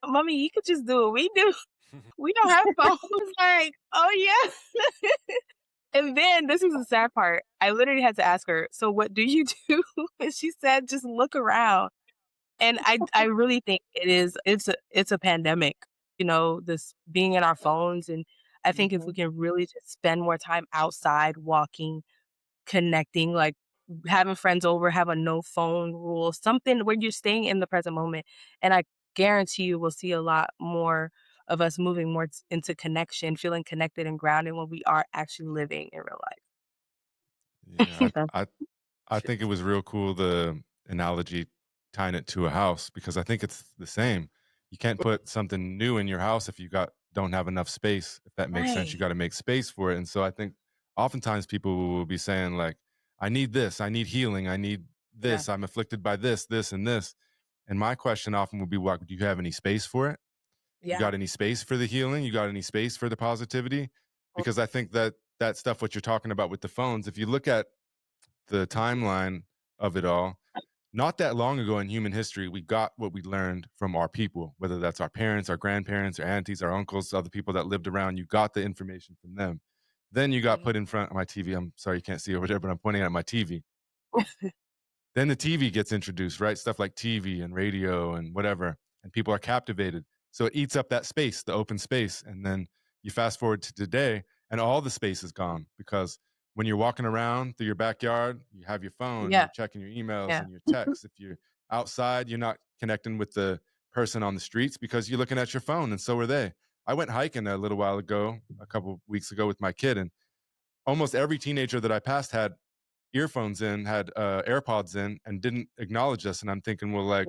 Mommy, you could just do what we do. We don't have phones. I was like, oh, yeah. And then this is the sad part. I literally had to ask her, so what do you do? And she said, just look around. And I really think it's a pandemic, this being in our phones. And I think if we Mhm. can really just spend more time outside, walking, connecting, like having friends over, have a no phone rule, something where you're staying in the present moment. And I guarantee you we'll see a lot more of us moving more into connection, feeling connected and grounded when we are actually living in real Yeah, life. I think it was real cool, the analogy tying it to a house, because I think it's the same. You can't put something new in your house if you don't have enough space. If that makes sense, you Right. got to make space for it. And so I think oftentimes people will be saying like, I need this, I need healing, I need this, I'm afflicted by this, this, and this. And my question often would be, well, do you have any space for it? You got any space for the healing? You got any space for the positivity? Because I think that stuff, what you're talking about with the phones, if you look at the timeline of it all, not that long ago in human history, we got what we learned from our people, whether that's our parents, our grandparents, our aunties, our uncles, other people that lived around. You got the information from them. Then you got put in front of my TV. I'm sorry you can't see over there, but I'm pointing at my TV. Then the TV gets introduced, right? Stuff like TV and radio and whatever, and people are captivated. So it eats up that space, the open space. And then you fast forward to today, and all the space is gone, because when you're walking around through your backyard, you have your phone, you're checking your emails and your texts. If you're outside, you're not connecting with the person on the streets because you're looking at your phone, and so are they. I went hiking a little while ago, a couple weeks ago, with my kid, and almost every teenager that I passed had earphones in, had AirPods in, and didn't acknowledge us. And I'm thinking, well, like,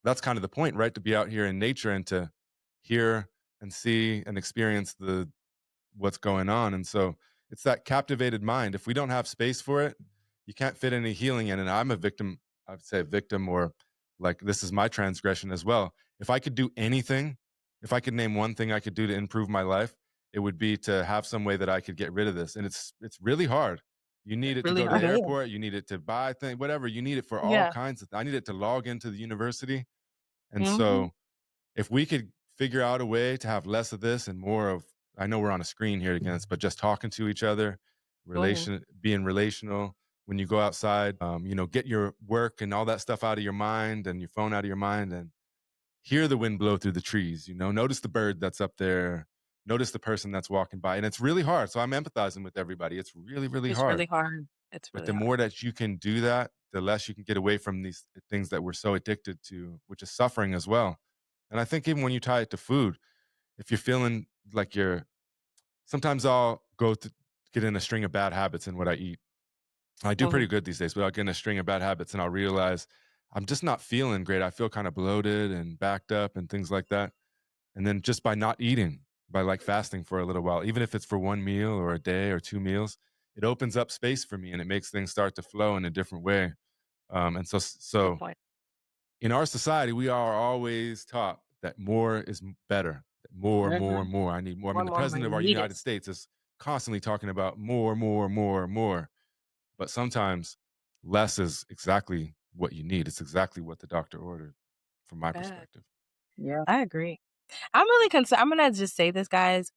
that's kind of the point, right? To be out here in nature and to hear and see and experience what's going on. And so it's that captivated mind. If we don't have space for it, you can't fit any healing in. And I'm a victim, I would say a victim, or like, this is my transgression as well. If I could do anything, if I could name one thing I could do to improve my life, it would be to have some way that I could get rid of this. And it's really hard. You need it to go to the airport. You need it to buy things, whatever. You need it for all kinds of things. I need it to log into the university. And so if we could figure out a way to have less of this and more of, I know we're on a screen here against, but just talking to each other, being relational. When you go outside, get your work and all that stuff out of your mind and your phone out of your mind, and hear the wind blow through the trees, notice the bird that's up there, notice the person that's walking by. And it's really hard. So I'm empathizing with everybody. It's really, really hard. It's really hard. But the more that you can do that, the less you can get away from these things that we're so addicted to, which is suffering as well. And I think even when you tie it to food, if you're feeling like sometimes I'll go to get in a string of bad habits in what I eat. I do pretty good these days, but I'll get in a string of bad habits and I'll realize I'm just not feeling great. I feel kind of bloated and backed up and things like that. And then just by not eating, by like fasting for a little while, even if it's for one meal or a day or 2 meals, it opens up space for me and it makes things start to flow in a different way. And so in our society, we are always taught that more is better. More. I need more. I mean, the president of our United States is constantly talking about more. But sometimes less is exactly what you need. It's exactly what the doctor ordered, from my perspective. Yeah. I agree. I'm really concerned. I'm going to just say this, guys.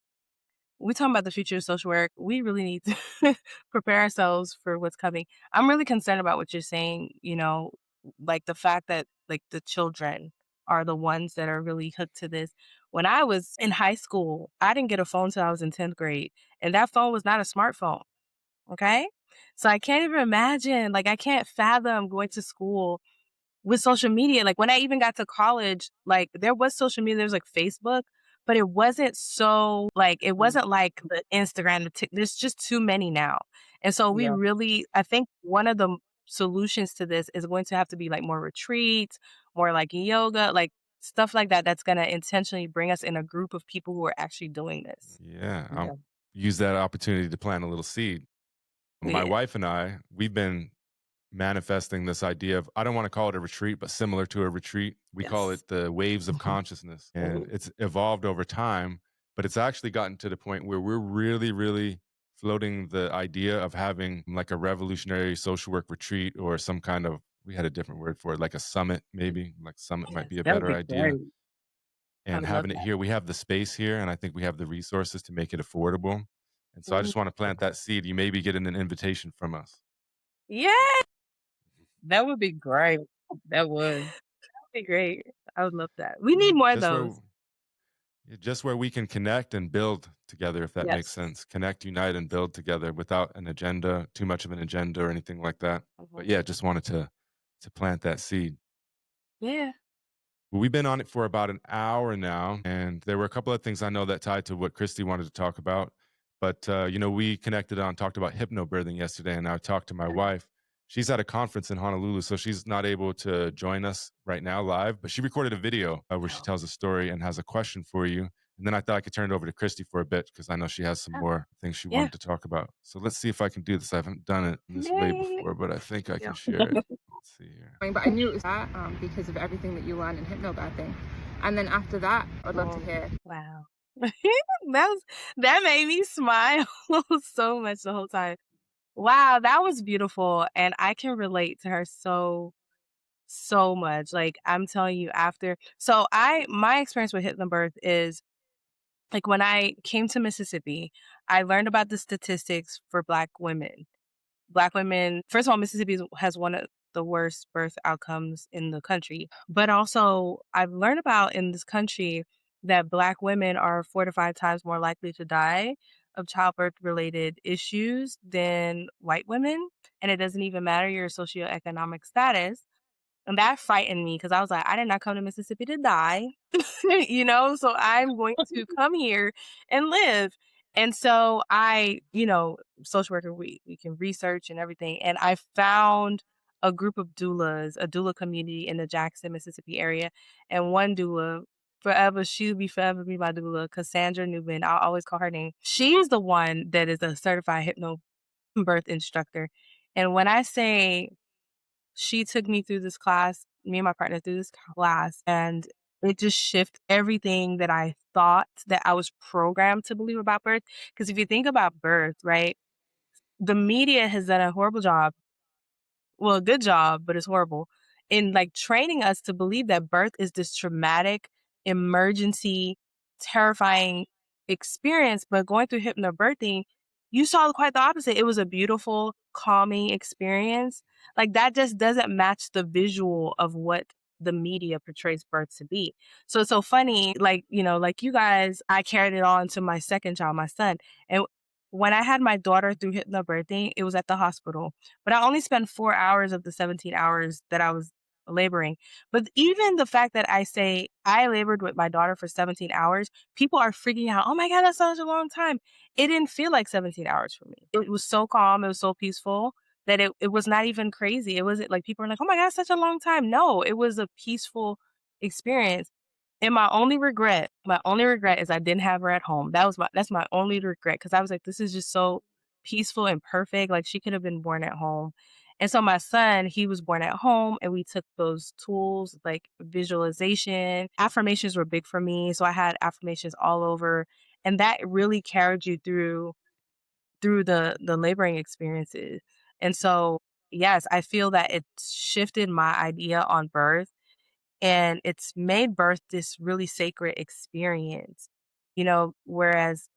We're talking about the future of social work. We really need to prepare ourselves for what's coming. I'm really concerned about what you're saying, like the fact that like the children are the ones that are really hooked to this. When I was in high school, I didn't get a phone till I was in 10th grade, and that phone was not a smartphone. Okay? So I can't even imagine, like I can't fathom going to school with social media. Like when I even got to college, like there was social media, there was like Facebook, but it wasn't so like, it wasn't like the Instagram, there's just too many now. And so we really, I think one of the solutions to this is going to have to be like more retreats, more like yoga, like stuff like that. That's going to intentionally bring us in a group of people who are actually doing this. Yeah. I'll use that opportunity to plant a little seed. My wife and I, we've been manifesting this idea of, I don't want to call it a retreat, but similar to a retreat. We call it the waves of consciousness. And it's evolved over time, but it's actually gotten to the point where we're really, really floating the idea of having like a revolutionary social work retreat, or some kind of, we had a different word for it, like a summit, maybe. Like summit might be a better idea. Great. And having it here, we have the space here, and I think we have the resources to make it affordable. And so I just want to plant that seed. You may be getting an invitation from us. Yeah, That would be great. That would be great. I would love that. We need more of those. Just where we can connect and build together, if that makes sense. Connect, unite, and build together without an agenda, too much of an agenda or anything like that. But yeah, just wanted to plant that seed. Yeah. Well, we've been on it for about an hour now, and there were a couple of things I know that tied to what Christie wanted to talk about. But, we connected talked about hypnobirthing yesterday, and I talked to my wife. She's at a conference in Honolulu, so she's not able to join us right now live, but she recorded a video where she tells a story and has a question for you. And then I thought I could turn it over to Christie for a bit because I know she has some more things she Yeah. wanted to talk about. So let's see if I can do this. I haven't done it this way Yay. before, but I think I can share it. Let's see here. But I knew it was that because of everything that you learned in hypnobirthing. And then after that, I'd love to hear. Wow. That made me smile so much the whole time. Wow, that was beautiful. And I can relate to her so much. Like, I'm telling you, my experience with hypnobirth is, like, when I came to Mississippi, I learned about the statistics for Black women. Black women, first of all, Mississippi has one of the worst birth outcomes in the country. But also, I've learned about in this country that Black women are 4 to 5 times more likely to die of childbirth related issues than white women. And it doesn't even matter your socioeconomic status. And that frightened me because I was like, I did not come to Mississippi to die, so I'm going to come here and live. And so social worker, we can research and everything. And I found a group of doulas, a doula community in the Jackson, Mississippi area. And one doula, she'll forever be my doula, Cassandra Newman. I'll always call her name. She's the one that is a certified hypnobirth instructor. And when I say she took me through this class, me and my partner through this class, and it just shifted everything that I thought that I was programmed to believe about birth. Because if you think about birth, right, the media has done a horrible job. Well, a good job, but it's horrible in like training us to believe that birth is this traumatic, emergency, terrifying experience. But going through hypnobirthing, you saw quite the opposite. It was a beautiful, calming experience. Like, that just doesn't match the visual of what the media portrays birth to be. So it's so funny, like you guys, I carried it on to my second child, my son. And when I had my daughter through hypnobirthing, it was at the hospital. But I only spent 4 hours of the 17 hours that I was laboring. But even the fact that I say I labored with my daughter for 17 hours, people are freaking out. Oh my God, that's such a long time. It didn't feel like 17 hours for me. It was so calm. It was so peaceful that it was not even crazy. It wasn't like people are like, oh my God, such a long time. No, it was a peaceful experience. And my only regret is I didn't have her at home. That's my only regret, because I was like, this is just so peaceful and perfect. Like, she could have been born at home. And so my son, he was born at home, and we took those tools like visualization. Affirmations were big for me. So I had affirmations all over, and that really carried you through the laboring experiences. And so, yes, I feel that it shifted my idea on birth. And it's made birth this really sacred experience, whereas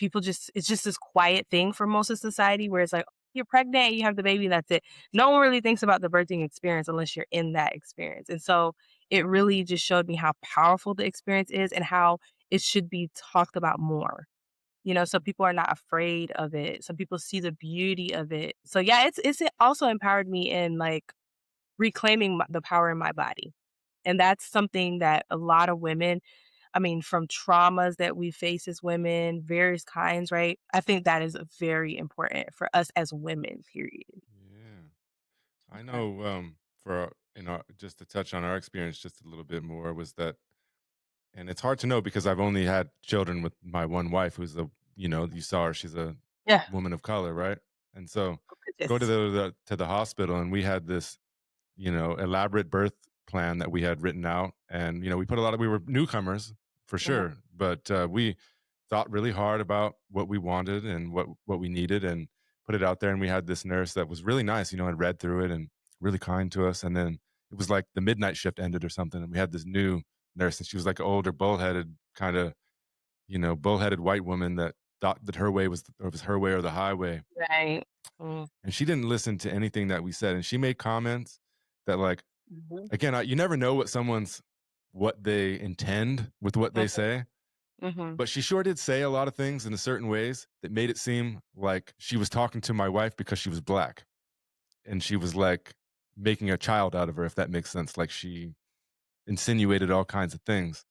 it's just this quiet thing for most of society, where it's like, you're pregnant, you have the baby, that's it. No one really thinks about the birthing experience unless you're in that experience. And so it really just showed me how powerful the experience is and how it should be talked about more. So people are not afraid of it. Some people see the beauty of it. So yeah, it's also empowered me in like reclaiming the power in my body. And that's something that a lot of women, from traumas that we face as women, various kinds, right? I think that is very important for us as women, period. Yeah. I know just to touch on our experience just a little bit more was that, and it's hard to know because I've only had children with my one wife, who's you saw her, she's a Yeah. woman of color, right? And so Yes. go to the hospital, and we had this, elaborate birth plan that we had written out. And, we were newcomers for sure, but we thought really hard about what we wanted and what we needed and put it out there. And we had this nurse that was really nice, and read through it and really kind to us. And then it was like the midnight shift ended or something. And we had this new nurse, and she was like an older, bullheaded kind of, bullheaded white woman that thought that her way was her way or the highway. Right. Mm. And she didn't listen to anything that we said. And she made comments that, like, again, you never know what they intend with what they say. But she sure did say a lot of things in a certain ways that made it seem like she was talking to my wife because she was Black. And she was like making a child out of her, if that makes sense. Like, she insinuated all kinds of things.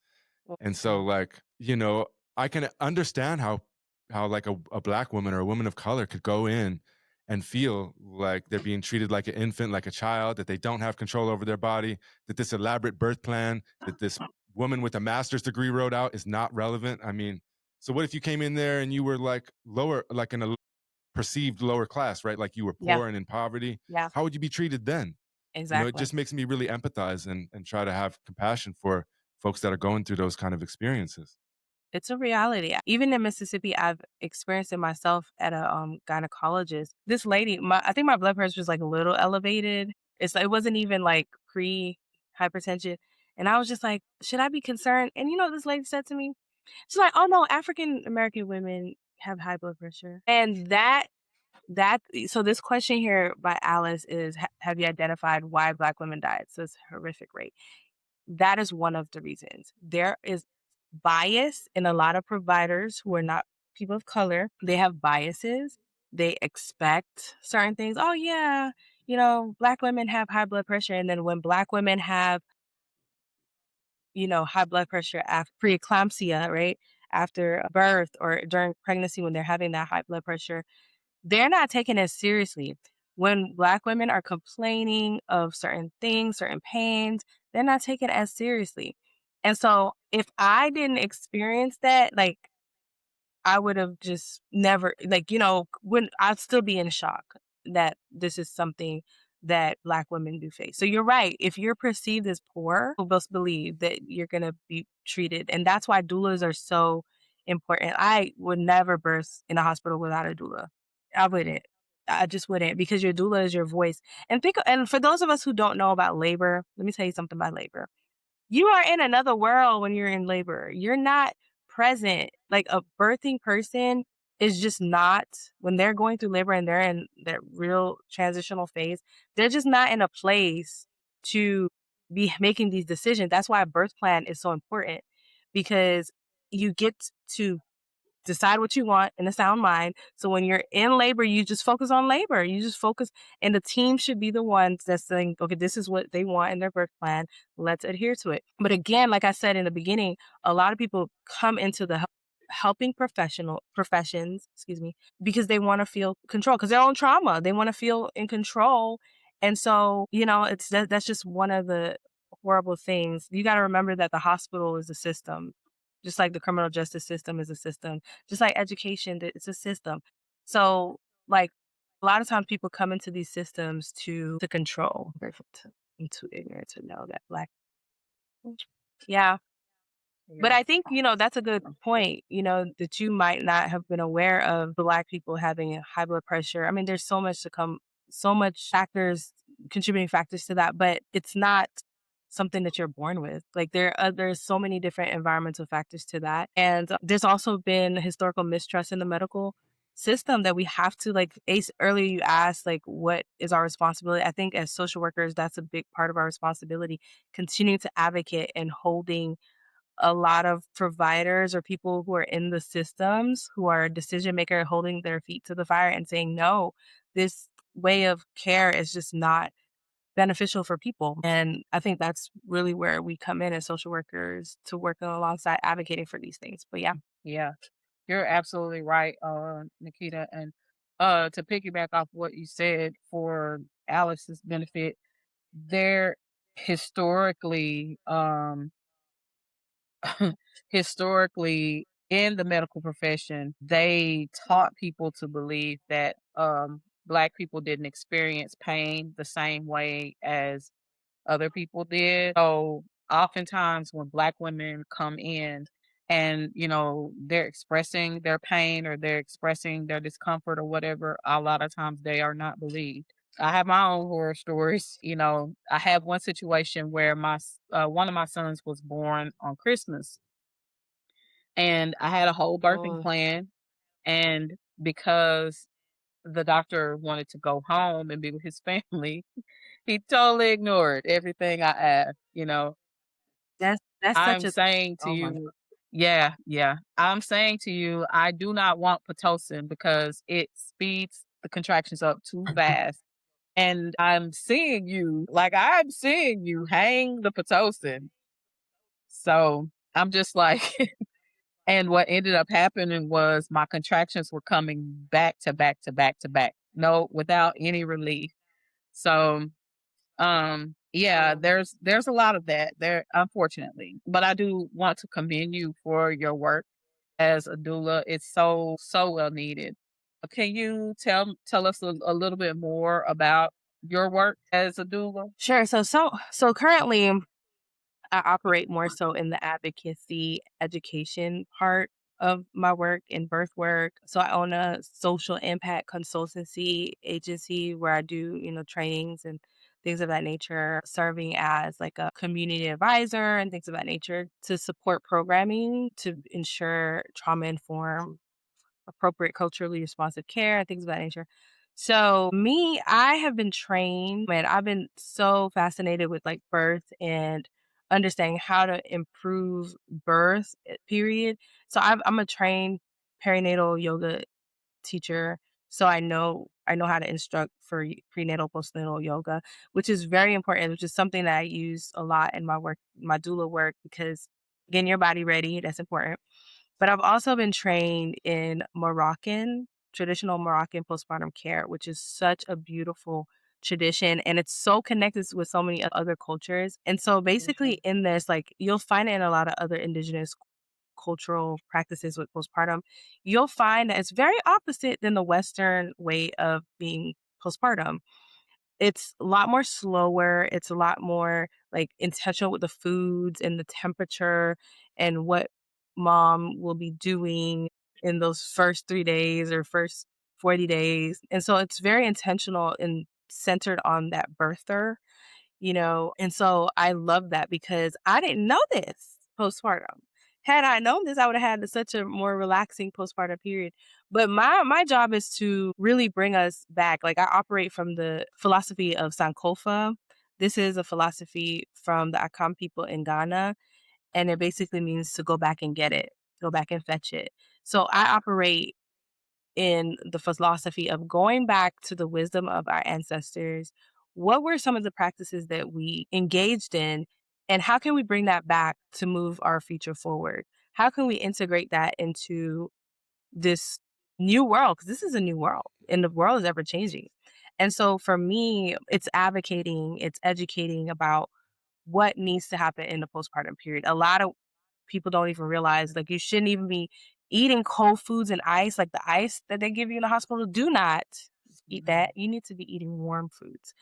And so, like, I can understand how like a Black woman or a woman of color could go in and feel like they're being treated like an infant, like a child, that they don't have control over their body, that this elaborate birth plan, that this woman with a master's degree wrote out is not relevant. I mean, so what if you came in there and you were like lower, like in a perceived lower class, right? Like you were poor and in poverty. Yeah. How would you be treated then? Exactly. It just makes me really empathize and try to have compassion for folks that are going through those kind of experiences. It's a reality. Even in Mississippi, I've experienced it myself at a gynecologist. This lady, I think my blood pressure was like a little elevated. It wasn't even like pre-hypertension. And I was just like, should I be concerned? And this lady said to me, she's like, oh no, African American women have high blood pressure. And so this question here by Alice is, have you identified why Black women die at this horrific rate? That is one of the reasons. There is bias in a lot of providers who are not people of color. They have biases. They expect certain things. Oh yeah, Black women have high blood pressure. And then when Black women have, high blood pressure after preeclampsia, right? After birth or during pregnancy, when they're having that high blood pressure, they're not taking it seriously. When Black women are complaining of certain things, certain pains, they're not taking it as seriously. And so if I didn't experience that, like, I would have just never, like, when I'd still be in shock that this is something that Black women do face. So you're right. If you're perceived as poor, people both believe that you're going to be treated. And that's why doulas are so important. I would never birth in a hospital without a doula. I wouldn't. I just wouldn't, because your doula is your voice. And for those of us who don't know about labor, let me tell you something about labor. You are in another world when you're in labor. You're not present. Like, a birthing person is just not, when they're going through labor and they're in that real transitional phase, they're just not in a place to be making these decisions. That's why a birth plan is so important, because you get to decide what you want in a sound mind. So when you're in labor, you just focus on labor. You just focus, and the team should be the ones that's saying, okay, this is what they want in their birth plan. Let's adhere to it. But again, like I said in the beginning, a lot of people come into the helping professions, because they want to feel control, because their own trauma. They want to feel in control. And so, that's just one of the horrible things. You got to remember that the hospital is a system. Just like the criminal justice system is a system, just like education, it's a system. So, like, a lot of times people come into these systems to control. I'm too ignorant to know that Black. Yeah. But I think, that's a good point, that you might not have been aware of Black people having high blood pressure. I mean, there's so much contributing factors to that, but it's not something that you're born with. Like, there's so many different environmental factors to that. And there's also been historical mistrust in the medical system that we have to, like, Ace, earlier you asked, like, what is our responsibility? I think as social workers, that's a big part of our responsibility, continuing to advocate and holding a lot of providers or people who are in the systems, who are decision maker, holding their feet to the fire and saying, no, this way of care is just not beneficial for people. And I think that's really where we come in as social workers, to work alongside advocating for these things. But yeah. Yeah, you're absolutely right, Niketa. And to piggyback off what you said, for Alice's benefit, there historically, historically in the medical profession, they taught people to believe that Black people didn't experience pain the same way as other people did. So oftentimes when Black women come in and, they're expressing their pain or they're expressing their discomfort or whatever, a lot of times they are not believed. I have my own horror stories. I have one situation where one of my sons was born on Christmas, and I had a whole birthing plan. And because the doctor wanted to go home and be with his family, he totally ignored everything I asked. That's I'm such a saying to oh my you, yeah, yeah. I'm saying to you, I do not want Pitocin because it speeds the contractions up too fast. And I'm seeing you hang the Pitocin. So I'm just like, and what ended up happening was my contractions were coming back to back to back to back. No, without any relief. So, Yeah, there's a lot of that there, unfortunately. But I do want to commend you for your work as a doula. It's so well needed. Can you tell us a little bit more about your work as a doula? Sure. So currently I operate more so in the advocacy education part of my work in birth work. So I own a social impact consultancy agency where I do, trainings and things of that nature, serving as like a community advisor and things of that nature to support programming to ensure trauma informed appropriate culturally responsive care and things of that nature. So me, I have been trained and I've been so fascinated with like birth and understanding how to improve birth period. So I'm a trained perinatal yoga teacher. So I know how to instruct for prenatal postnatal yoga, which is very important, which is something that I use a lot in my work, my doula work, because getting your body ready, that's important. But I've also been trained in traditional Moroccan postpartum care, which is such a beautiful tradition. And it's so connected with so many other cultures. And so basically in this, like you'll find it in a lot of other indigenous cultural practices with postpartum, you'll find that it's very opposite than the Western way of being postpartum. It's a lot more slower. It's a lot more like intentional with the foods and the temperature and what mom will be doing in those first 3 days or first 40 days. And so it's very intentional and centered on that birther. And so I love that because I didn't know this postpartum. Had I known this, I would have had such a more relaxing postpartum period. But my job is to really bring us back. Like I operate from the philosophy of Sankofa. This is a philosophy from the Akam people in Ghana, and it basically means to go back and get it, go back and fetch it. So I operate in the philosophy of going back to the wisdom of our ancestors. What were some of the practices that we engaged in, and how can we bring that back to move our future forward? How can we integrate that into this new world? Because this is a new world, and the world is ever changing. And so for me, it's advocating, it's educating about what needs to happen in the postpartum period. A lot of people don't even realize like you shouldn't even be eating cold foods and ice, like the ice that they give you in the hospital. Do not eat that. You need to be eating warm foods,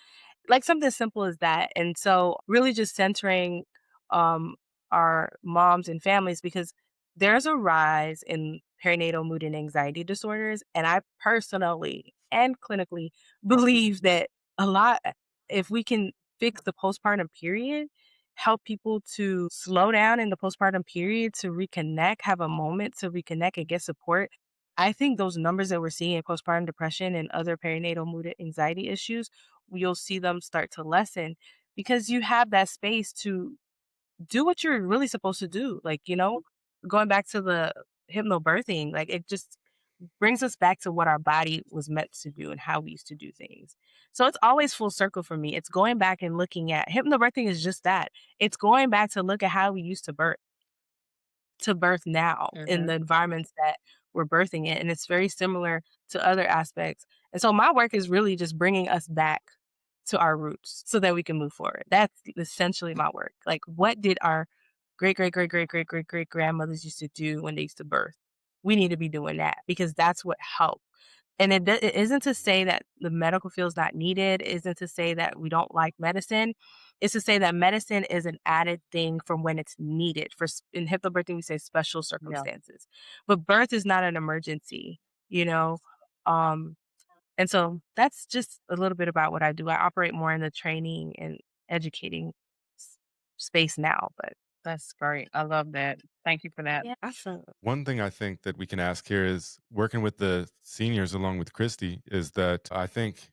like something simple as that. And so really just centering um our moms and families, because there's a rise in perinatal mood and anxiety disorders, and I personally and clinically believe that a lot, if we can fix the postpartum period, help people to slow down in the postpartum period, to reconnect, have a moment to reconnect and get support. I think those numbers that we're seeing in postpartum depression and other perinatal mood and anxiety issues, you'll see them start to lessen because you have that space to do what you're really supposed to do. Like, going back to the hypnobirthing, like it just brings us back to what our body was meant to do and how we used to do things. So it's always full circle for me. It's going back and looking at hypnobirthing is just that. It's going back to look at how we used to birth now in the environments that we're birthing in. And it's very similar to other aspects. And so my work is really just bringing us back to our roots so that we can move forward. That's essentially my work. Like, what did our great, great, great, great, great, great, great grandmothers used to do when they used to birth? We need to be doing that because that's what helped. And it isn't to say that the medical field is not needed. It isn't to say that we don't like medicine. It's to say that medicine is an added thing from when it's needed. In hypnobirthing, we say special circumstances. But birth is not an emergency, you know? And so that's just a little bit about what I do. I operate more in the training and educating space now, but That's great. I love that. Thank you for that. yeah, awesome. One thing I think that we can ask here is working with the seniors along with Christie is that I think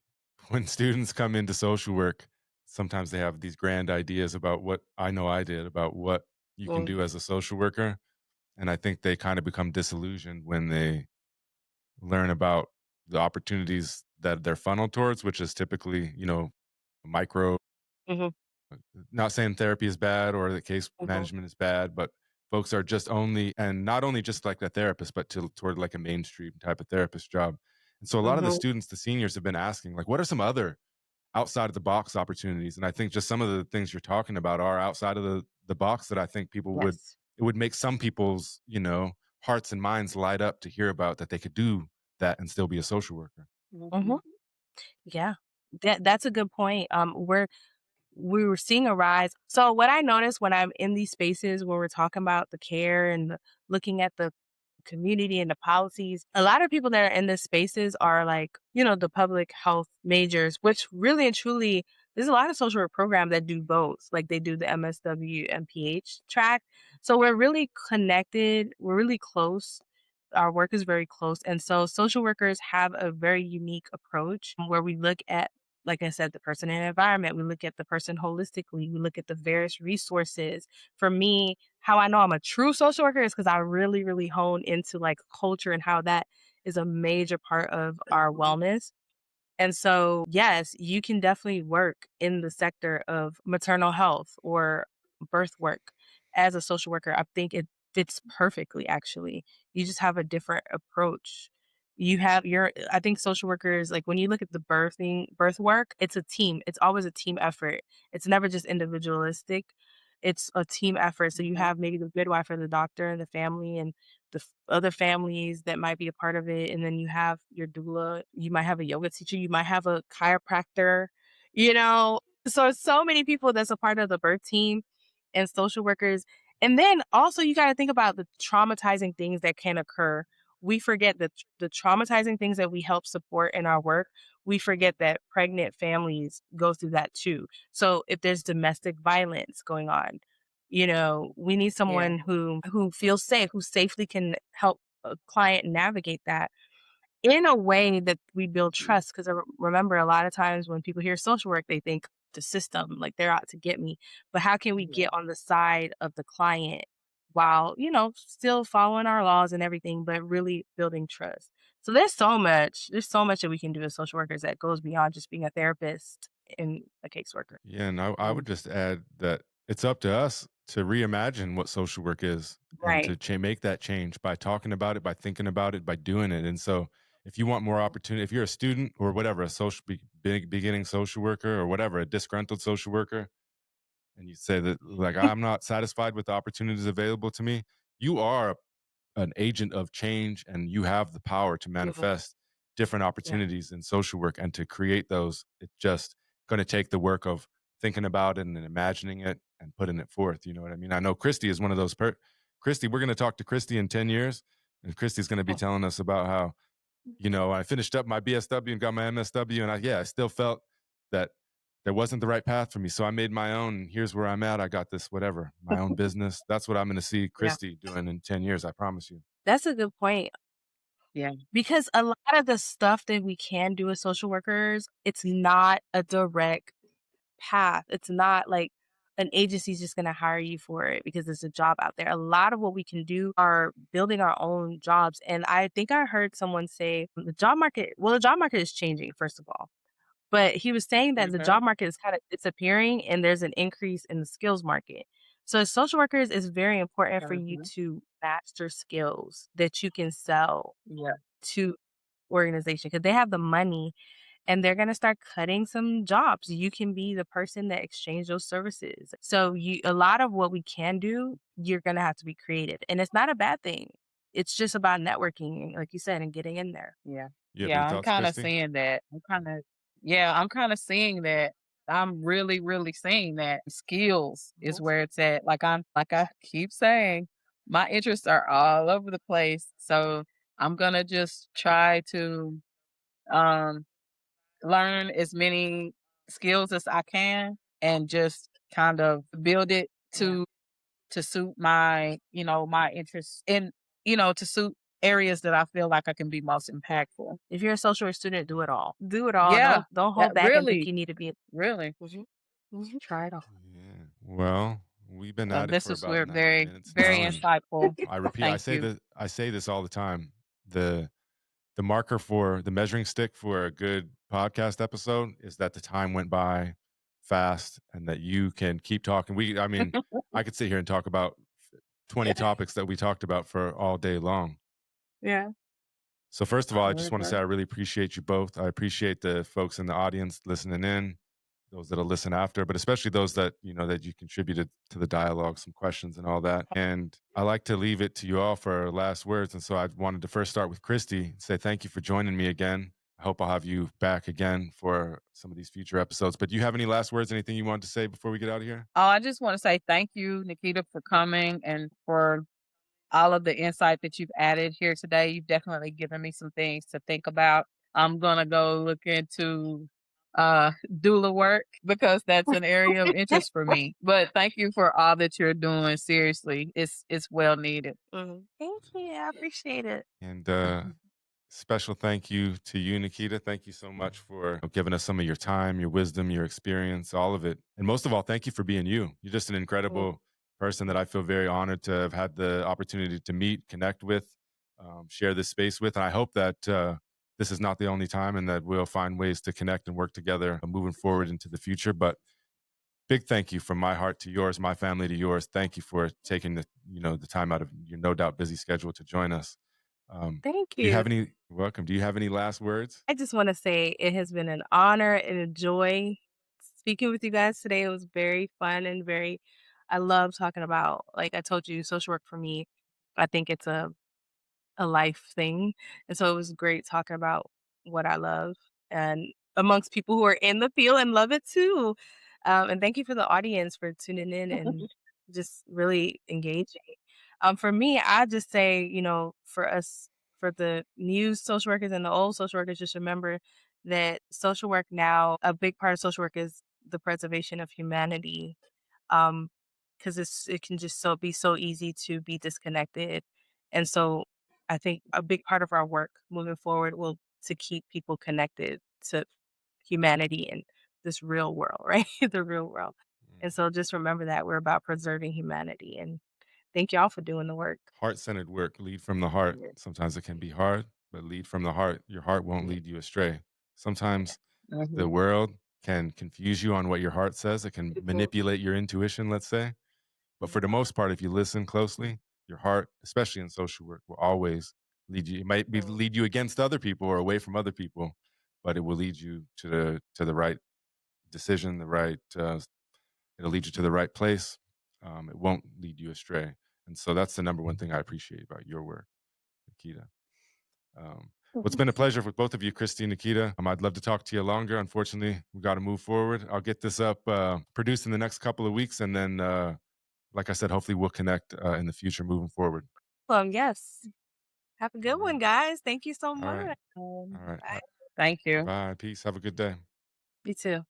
when students come into social work, sometimes they have these grand ideas about what I know I did about what you can do as a social worker. And I think they kind of become disillusioned when they learn about the opportunities that they're funneled towards, which is typically, micro. Mhm. Not saying therapy is bad or that case management is bad, but folks are just not only just like a therapist, but toward like a mainstream type of therapist job. And so a lot of the students, the seniors have been asking, like, what are some other outside of the box opportunities. And I think just some of the things you're talking about are outside of the box that I think people would, Yes. it would make some people's, hearts and minds light up to hear about that they could do that and still be a social worker. Mhm. Yeah. That's a good point. We were seeing a rise. So what I noticed when I'm in these spaces where we're talking about the care and looking at the community and the policies, a lot of people that are in these spaces are like, the public health majors, which really and truly, there's a lot of social work programs that do both. Like they do the MSW and PH track. So we're really connected. We're really close. Our work is very close. And so social workers have a very unique approach where we look at, like I said, the person and environment. We look at the person holistically. We look at the various resources. For me, how I know I'm a true social worker is because I really, really hone into like culture and how that is a major part of our wellness. And so, yes, you can definitely work in the sector of maternal health or birth work as a social worker. I think it fits perfectly, actually. You just have a different approach. I think social workers, like when you look at the birth work, it's a team. It's always a team effort. It's never just individualistic. It's a team effort. So you have maybe the midwife or the doctor and the family and other families that might be a part of it. And then you have your doula, you might have a yoga teacher, you might have a chiropractor, you know. So many people that's a part of the birth team and social workers. And then also you got to think about the traumatizing things that can occur. We forget that the traumatizing things that we help support in our work, we forget that pregnant families go through that too. So if there's domestic violence going on, we need someone who feels safe, who safely can help a client navigate that in a way that we build trust. Because remember, a lot of times when people hear social work, they think the system, like they're out to get me. But how can we get on the side of the client while, still following our laws and everything, but really building trust? So there's so much that we can do as social workers that goes beyond just being a therapist and a caseworker. Yeah, and I would just add that it's up to us to reimagine what social work is and Right. to make that change by talking about it, by thinking about it, by doing it. And so if you want more opportunity, if you're a student or whatever, a beginning social worker or whatever, a disgruntled social worker, and you say that like, I'm not satisfied with the opportunities available to me, you are an agent of change and you have the power to manifest different opportunities in social work and to create those. It's just going to take the work of thinking about it and imagining it and putting it forth. You know what I mean? I know Christie is one of those. Christie, we're going to talk to Christie in 10 years, and Christie's going to be telling us about how, I finished up my BSW and got my MSW, and I still felt that there wasn't the right path for me. So I made my own. And here's where I'm at. I got this, whatever, my own business. That's what I'm going to see Christie doing in 10 years. I promise you. That's a good point. Yeah. Because a lot of the stuff that we can do as social workers, it's not a direct path. It's not like an agency's just going to hire you for it because there's a job out there. A lot of what we can do are building our own jobs. And I think I heard someone say the job market is changing, first of all. But he was saying that the job market is kind of disappearing and there's an increase in the skills market. So as social workers, it's very important for you to master skills that you can sell to organization because they have the money and they're going to start cutting some jobs. You can be the person that exchange those services. So a lot of what we can do, you're going to have to be creative. And it's not a bad thing. It's just about networking, like you said, and getting in there. Yeah. You have Yeah, any I'm thoughts, kind of Christie? seeing that. I'm kind of seeing that. I'm really, really seeing that skills is where it's at. Like I keep saying, my interests are all over the place. So I'm gonna just try to um learn as many skills as I can and just kind of build it to suit my, my interests and, to suit areas that I feel like I can be most impactful. If you're a social work student, do it all. Do it all. Yeah, Don't hold that back and think really, you need to be. really. Try it all. Yeah. Well, we've been at it This for was about 90 very, minutes very now. And insightful. I repeat, Thank you. I say this all the time. The marker for the measuring stick for a good podcast episode is that the time went by fast and that you can keep talking. I could sit here and talk about 20 topics that we talked about for all day long. Yeah. So first of all, I just want to say I really appreciate you both. I appreciate the folks in the audience listening in. those that'll listen after, but especially those that, that you contributed to the dialogue, some questions and all that. And I like to leave it to you all for last words. And so I wanted to first start with Christie, say thank you for joining me again. I hope I'll have you back again for some of these future episodes. But do you have any last words, anything you wanted to say before we get out of here? I just want to say thank you, Niketa, for coming and for all of the insight that you've added here today. You've definitely given me some things to think about. I'm going to go look into doula work because that's an area of interest for me. But thank you for all that you're doing. Seriously, it's well needed. Thank you. I appreciate it. And special thank you to you, Niketa. Thank you so much for giving us some of your time, your wisdom, your experience, all of it. And most of all, thank you for being you. You're just an incredible person that I feel very honored to have had the opportunity to meet, connect with, share this space with. And I hope that this is not the only time and that we'll find ways to connect and work together moving forward into the future. But big thank you from my heart to yours, my family to yours. Thank you for taking the time out of your no doubt busy schedule to join us. Thank Do you have you. any? Welcome. Do you have any last words? I just want to say it has been an honor and a joy speaking with you guys today. It was very fun and I love talking about, like I told you, social work for me. I think it's a life thing. And so it was great talking about what I love and amongst people who are in the field and love it too. And thank you for the audience for tuning in and just really engaging. For me, I just say, for us, for the new social workers and the old social workers, just remember that social work now, a big part of social work is the preservation of humanity. Because it can just be so easy to be disconnected. And so I think a big part of our work moving forward will to keep people connected to humanity and this real world, right? The real world. And so just remember that we're about preserving humanity. And thank y'all for doing the work. Heart-centered work, lead from the heart. Sometimes it can be hard, but lead from the heart. Your heart won't lead you astray. Sometimes the world can confuse you on what your heart says. It can manipulate your intuition, let's say. But for the most part, if you listen closely, your heart, especially in social work, will always lead you. It might lead you against other people or away from other people, but it will lead you to the right decision, it'll lead you to the right place. It won't lead you astray. And so that's the number one thing I appreciate about your work, Niketa. Well, it's been a pleasure with both of you, Christie and Niketa. I'd love to talk to you longer. Unfortunately, we got to move forward. I'll get this up, produced in the next couple of weeks. And then, like I said, hopefully we'll connect in the future moving forward. Yes. Have a good one, guys. Thank you so much. All right. Thank you. Bye. Peace. Have a good day. You too.